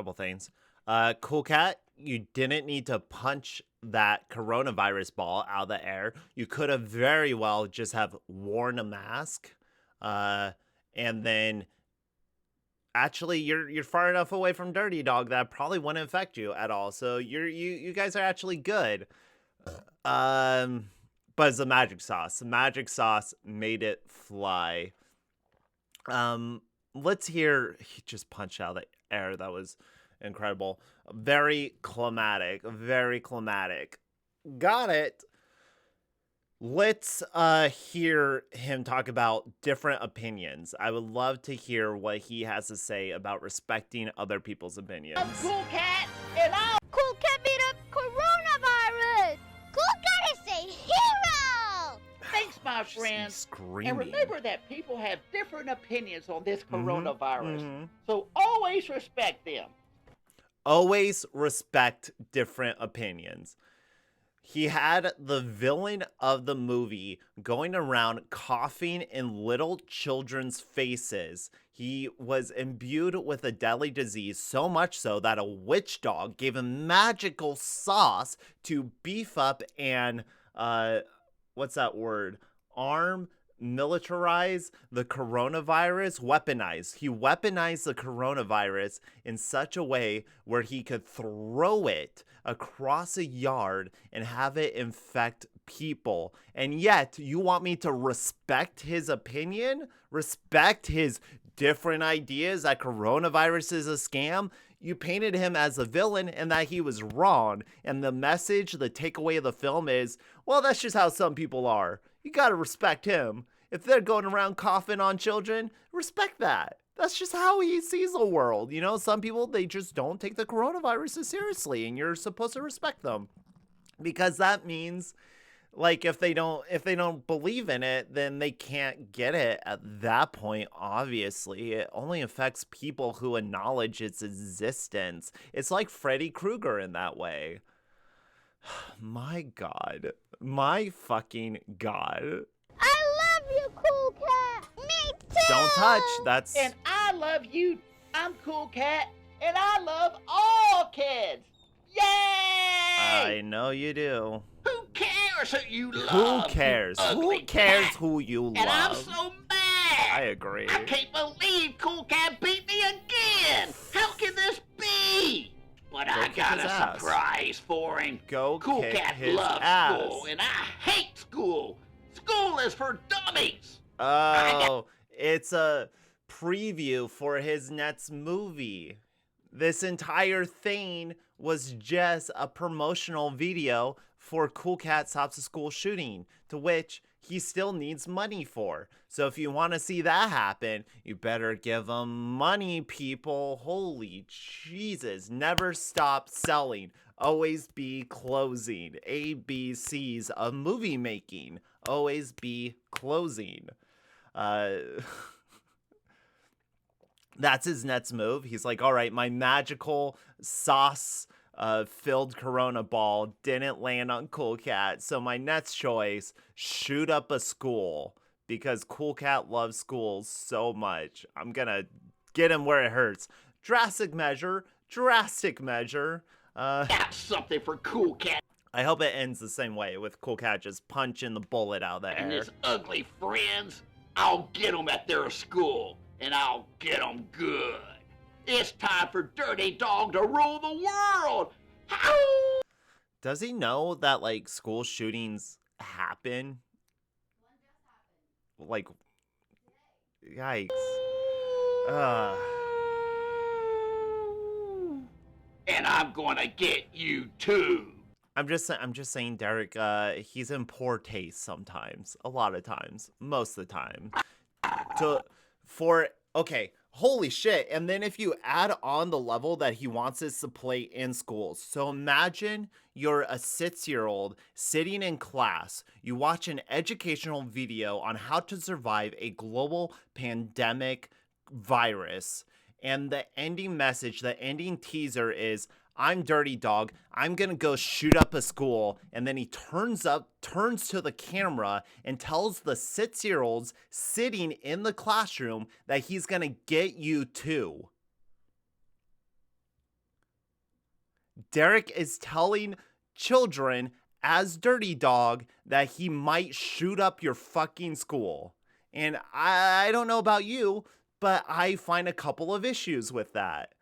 Cool Cat, you didn't need to punch that coronavirus ball out of the air. You could have very well just have worn a mask. And then actually you're far enough away from Dirty Dog that probably wouldn't affect you at all. So you guys are actually good. But it's the magic sauce. The magic sauce made it fly. Let's hear. He just punched out of the air. That was incredible. Very climatic. Got it. Let's hear him talk about different opinions. I would love to hear what he has to say about respecting other people's opinions. I'm Cool Cat, and I'll Cool Cat beat up coronavirus! Cool Cat is a hero! thanks, my She's friends. screaming. And remember that people have different opinions on this Mhm, coronavirus, mhm. so always respect them. Always respect different opinions. He had the villain of the movie going around coughing in little children's faces. He was imbued with a deadly disease, so much so that a witch dog gave him magical sauce to beef up and, what's that word? Militarize the coronavirus, weaponize. He weaponized the coronavirus in such a way where he could throw it across a yard and have it infect people. And yet, you want me to respect his opinion? Respect his different ideas that coronavirus is a scam? You painted him as a villain and that he was wrong. And the message, the takeaway of the film is, well, that's just how some people are. You gotta respect him. If they're going around coughing on children, respect that. That's just how he sees the world. You know, some people, they just don't take the coronavirus as seriously, and you're supposed to respect them. Because that means Like if they don't believe in it, then they can't get it at that point. Obviously, it only affects people who acknowledge its existence. It's like Freddy Krueger in that way. My God, my fucking God. I love you, Cool Cat. Me too. Don't touch. That's And I love you. I'm Cool Cat, and I love all kids. Yay! I know you do. Who cares who you Who love? you cares? ugly Who cares cat? who you And I'm love? so mad. I agree. I can't believe Cool Cat beat me again. How can this be? But I kick got his a ass. surprise for him. Go Cool kick Cat his loves ass. school, and I hate school. School is for dummies. Oh, it's a preview for his next movie. This entire thing was just a promotional video for Cool Cat Stops the School Shooting, to which he still needs money for. So if you want to see that happen, you better give him money, people. Holy Jesus. Never stop selling. Always be closing. ABCs of movie making. Always be closing. That's his next move. He's like, all right, my magical sauce filled Corona ball didn't land on Cool Cat. So my next choice, shoot up a school, because Cool Cat loves schools so much. I'm gonna get him where it hurts. Drastic measure. That's something for Cool Cat I hope it ends the same way, with Cool Cat just punching the bullet out of the and air. his ugly friends. I'll get them at their school, and I'll get them good. It's time for Dirty Dog to rule the world. Howl! Does he know that, like, school shootings happen? Like, yikes. And I'm gonna get you too. I'm just saying, Derek, he's in poor taste sometimes. A lot of times. Most of the time. Okay, holy shit. And then if you add on the level that he wants us to play in schools. So imagine you're a 6-year-old sitting in class. You watch an educational video on how to survive a global pandemic virus. And the ending message, the ending teaser is, I'm Dirty Dog. I'm going to go shoot up a school. And then he turns to the camera and tells the 6-year-olds sitting in the classroom that he's going to get you too. Derek is telling children as Dirty Dog that he might shoot up your fucking school. And I don't know about you, but I find a couple of issues with that.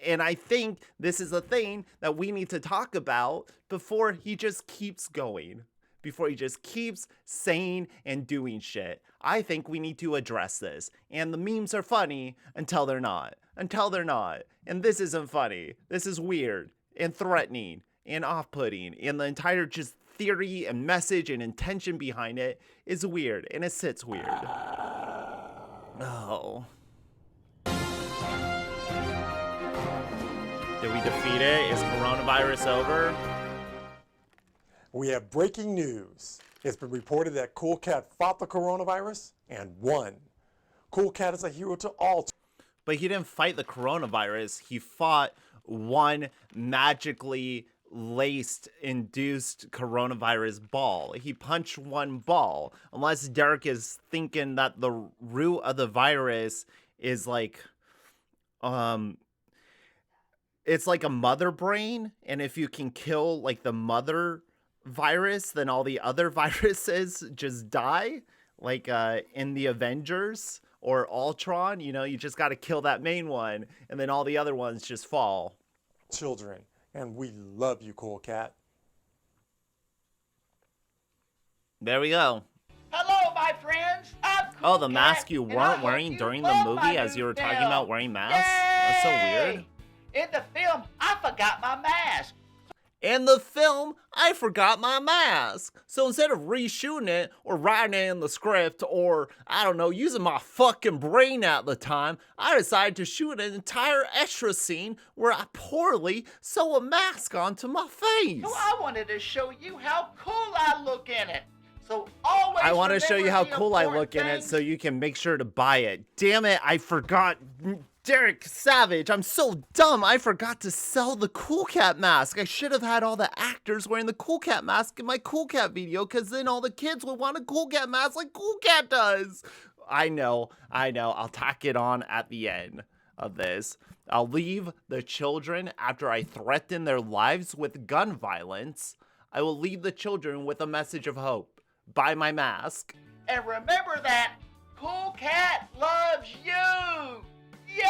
And I think this is a thing that we need to talk about before he just keeps going. Before he just keeps saying and doing shit. I think we need to address this. And the memes are funny until they're not. Until they're not. And this isn't funny. This is weird and threatening and off-putting. And the entire just theory and message and intention behind it is weird. And it sits weird. Oh. Did we defeat it? Is coronavirus over? We have breaking news. It's been reported that Cool Cat fought the coronavirus and won. Cool Cat is a hero to all. But he didn't fight the coronavirus. He fought one magically laced, induced coronavirus ball. He punched one ball. Unless Derek is thinking that the root of the virus is like, it's like a mother brain. And if you can kill like the mother virus, then all the other viruses just die. Like in the Avengers or Ultron, you know, you just got to kill that main one and then all the other ones just fall. Children, and we love you, Cool Cat. There we go. Hello, my friends. I'm Cool Oh, the Cat, mask you and I weren't hope wearing you during the love movie my as new you were talking film. about wearing masks? That's so Yay! weird. In the film, I forgot my mask. In the film, I forgot my mask. So instead of reshooting it or writing it in the script or, I don't know, using my fucking brain at the time, I decided to shoot an entire extra scene where I poorly sew a mask onto my face. So I wanted to show you how cool I look in it. So always I want to show you how remember the cool I important look in it things. so you can make sure to buy it. Damn it, I forgot. Derek Savage, I'm so dumb. I forgot to sell the Cool Cat mask. I should have had all the actors wearing the Cool Cat mask in my Cool Cat video, because then all the kids would want a Cool Cat mask like Cool Cat does. I know. I'll tack it on at the end of this. I'll leave the children after I threaten their lives with gun violence. I will leave the children with a message of hope. Buy my mask. And remember that Cool Cat loves you. Yay!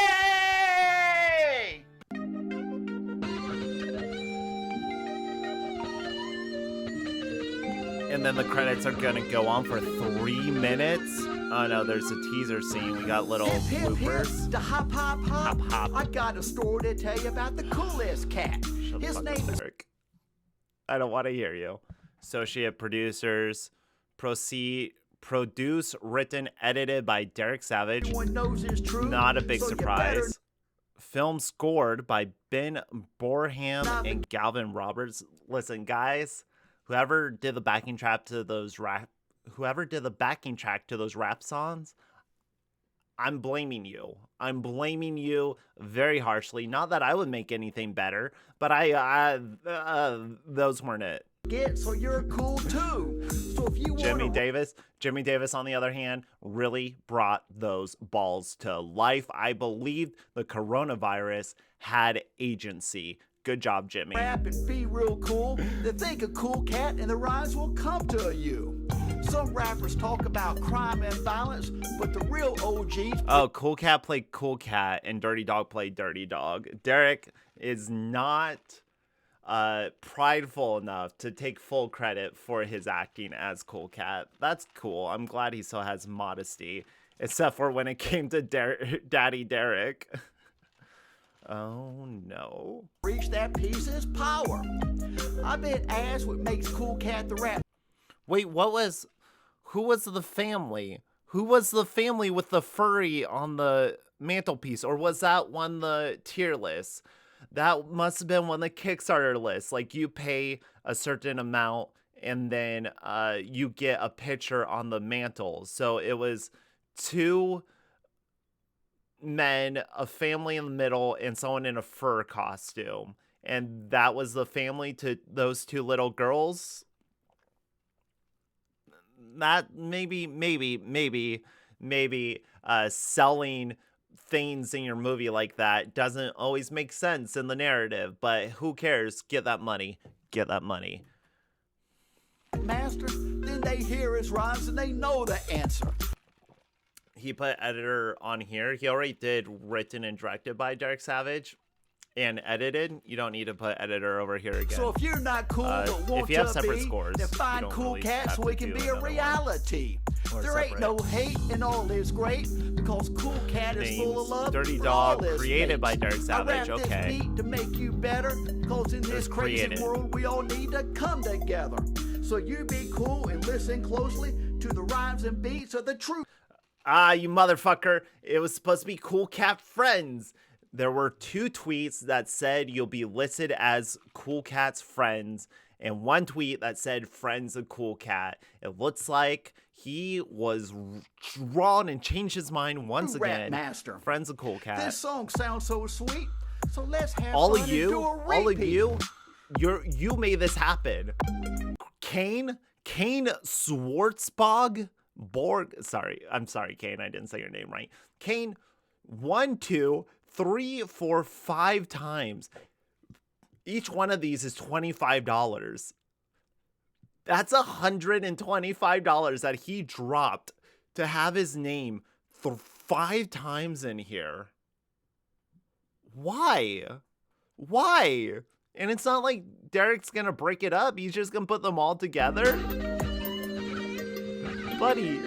And then the credits are gonna go on for 3 minutes. Oh no, there's a teaser scene. We got little Hip, hip, hip, bloopers. the hop, hop, hop. Hop, hop. I got a story to tell you about the coolest cat. Shut the His fuck name up, is Derek. I don't want to hear you. Associate producers, produce, written, edited by Derek Savage. Everyone knows is true. Not a big so you surprise. better Film scored by Ben Borham Not- and Galvin Roberts. Listen, guys, whoever did the backing track to those rap songs, I'm blaming you. I'm blaming you very harshly. Not that I would make anything better, but those weren't it. get so you're cool too. So if you Jimmy want Davis, on the other hand, really brought those balls to life. I believed the coronavirus had agency. Good job, Jimmy. rap and be real cool, then think a cool cat and the rhymes will come to you. Some rappers talk about crime and violence, but the real OGs Oh, Cool Cat played Cool Cat and Dirty Dog played Dirty Dog. Derek is not prideful enough to take full credit for his acting as Cool Cat. That's cool. I'm glad he still has modesty, except for when it came to Daddy Derek. Oh no. reach that piece is power. I've been asked what makes Cool Cat the rap Wait, who was the family? Who was the family with the furry on the mantelpiece? Or was that one the tier list? That must have been one the Kickstarter list. Like, you pay a certain amount and then you get a picture on the mantle. So it was 2 men, a family in the middle, and someone in a fur costume. And that was the family to those 2 little girls. That maybe selling things in your movie like that doesn't always make sense in the narrative, but who cares? Get that money. master, then they hear his rhymes and they know the answer. He put editor on here. He already did written and directed by Derek Savage and edited. You don't need to put editor over here again. So if you're not cool but want if you have to separate be, scores, then you find don't Cool really Cat have so to it can do be a another one. reality. Or There ain't no hate and all is great because Cool Cat is full of Names. love. Dirty for Dog, all his created by mates. Derek I Savage, rap okay. This beat to make you better because in this Just crazy created. world we all need to come together. So you be cool and listen closely to the rhymes and beats of the truth. Ah, you motherfucker. It was supposed to be Cool Cat Friends. There were 2 tweets that said you'll be listed as Cool Cat's friends, and 1 tweet that said friends of Cool Cat. It looks like he was drawn and changed his mind once Rap again. master. Friends of Cool Cat. This song sounds so sweet, so let's have all fun of and you, do a repeat. you made this happen. Kane Schwartzbog Borg. I'm sorry, Kane. I didn't say your name right. Kane, 1, 2, 3, 4, 5 times. Each one of these is $25. That's $125 that he dropped to have his name 5 times in here. Why? And it's not like Derek's gonna break it up. He's just gonna put them all together. Buddy,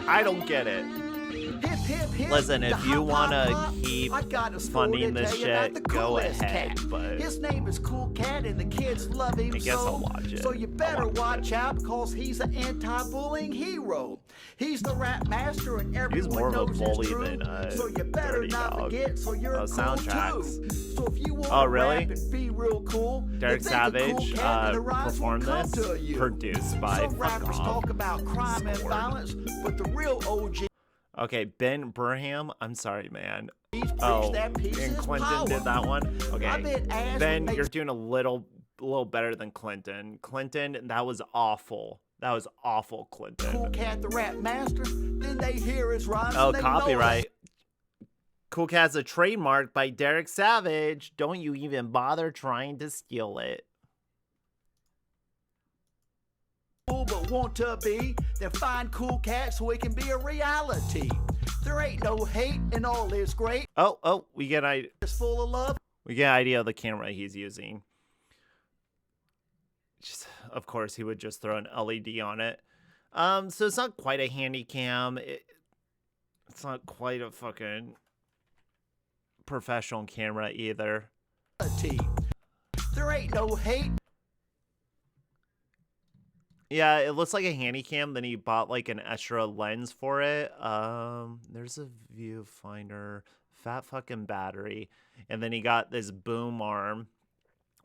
I don't get it. Hip, hip, hip. Listen, the if you hop, want to hop, hop. keep I got a story funding to this tell you about the shit, go coolest ahead, cat. but His name is Cool Cat, and the kids love him I guess so. I'll watch it. So you I'll better watch watch out, because he's an anti-bullying hero. He's the rap master, and everyone more of a knows bully it's true. than, so you better Dirty not Dog. forget. So you're cool Soundtracks. too. So if you want Oh, to really? rap and be real cool, Derek then think of Cool Savage Cat and the rhymes will performed come this, to you. produced by Some Fuck rappers Off. talk about crime and Scored. violence, but the real OG. Okay, Ben Burham, I'm sorry, man. Preach Oh, that peace and is Clinton power. did that one? I've Okay, been asked Ben, what you're makes doing a little better than Clinton. Clinton, that was awful. That was awful, Clinton. Cool Cat the rap master. Then they hear his rhymes. Oh, and they know copyright. Cool Cat's a trademark by Derek Savage. Don't you even bother trying to steal it. cool but want to be, then find Cool Cat so it can be a reality. There ain't no hate and all is great. Oh, we get It's full of love. an idea of the camera he's using. Just, of course, he would just throw an LED on it. So it's not quite a handy cam. It's not quite a fucking professional camera either. There ain't no hate. Yeah, it looks like a handy cam. Then he bought like an extra lens for it. There's a viewfinder, fat fucking battery, and then he got this boom arm,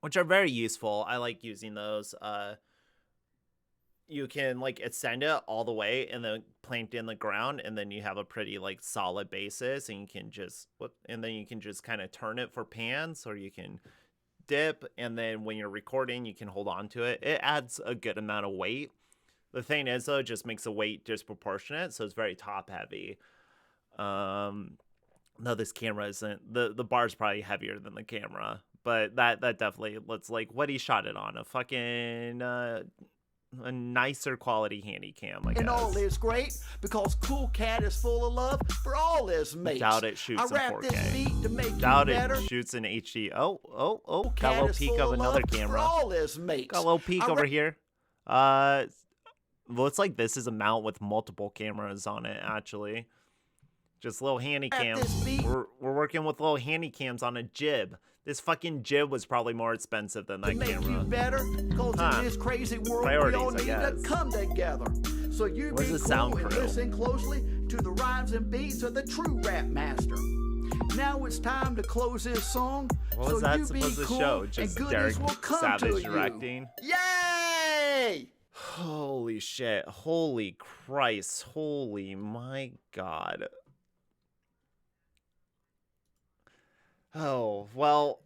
which are very useful. I like using those. You can like extend it all the way and then plant it in the ground, and then you have a pretty like solid basis, and you can just kind of turn it for pans, or you can dip, and then when you're recording you can hold on to it. It adds a good amount of weight. The thing is though, it just makes the weight disproportionate, so it's very top heavy. No, this camera isn't. The bar's probably heavier than the camera, but that definitely looks like what he shot it on, a fucking a nicer quality handy cam, I guess. And all is great because Cool Cat is full of love for all his mates. Doubt it shoots I in rap 4K. this beat to make Doubt you it better. shoots in HD. Oh, got a Cat little is peek full of of another love camera. For all his mates. Got a little peek I over rap- here. Looks like this is a mount with multiple cameras on it, actually. Just little handy cams. this beat- We're working with little handy cams on a jib. This fucking jib was probably more expensive than to that make you camera. better, cause Huh. in this crazy world Priorities, we all I need guess. to come together. So you Where's be the cool sound and crew? listen closely to the rhymes and beats of the true rap master. Now it's time to close this song. What so was that you be supposed to cool show? and Just goodness Derek will come Savage to you. directing? Yay! Holy shit. Holy Christ. Holy my God. Oh, well,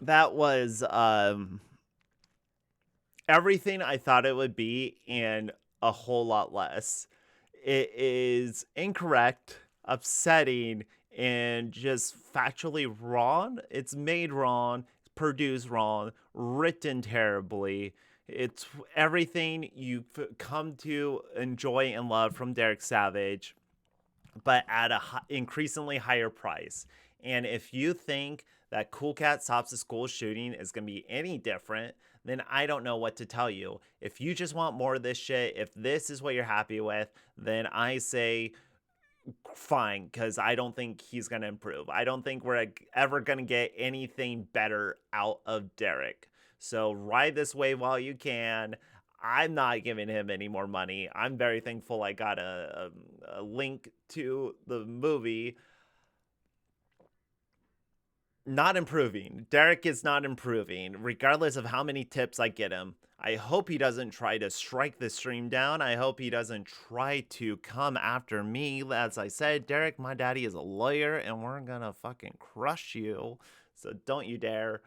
that was everything I thought it would be and a whole lot less. It is incorrect, upsetting, and just factually wrong. It's made wrong, produced wrong, written terribly. It's everything you've come to enjoy and love from Derek Savage, but at a increasingly higher price. And if you think that Cool Cat Stops the School Shooting is going to be any different, then I don't know what to tell you. If you just want more of this shit, if this is what you're happy with, then I say fine, because I don't think he's going to improve. I don't think we're ever going to get anything better out of Derek. So ride this wave while you can. I'm not giving him any more money. I'm very thankful I got a link to the movie. Not improving. Derek is not improving, regardless of how many tips I get him. I hope he doesn't try to strike the stream down. I hope he doesn't try to come after me. As I said, Derek, my daddy is a lawyer, and we're gonna fucking crush you. So don't you dare.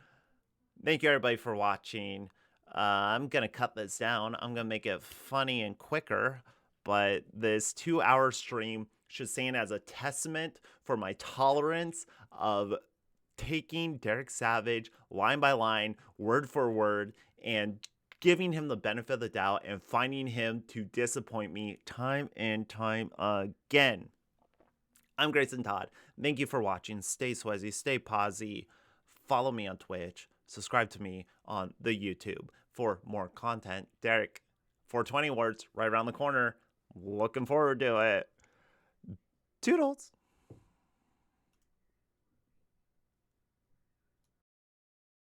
Thank you, everybody, for watching. I'm gonna cut this down. I'm gonna make it funny and quicker, but this 2-hour stream should stand as a testament for my tolerance of taking Derek Savage line by line, word for word, and giving him the benefit of the doubt and finding him to disappoint me time and time again. I'm Grayson Todd. Thank you for watching. Stay Swazzy, stay posy. Follow me on Twitch. Subscribe to me on the YouTube for more content. Derek, 420 words right around the corner. Looking forward to it. Toodles.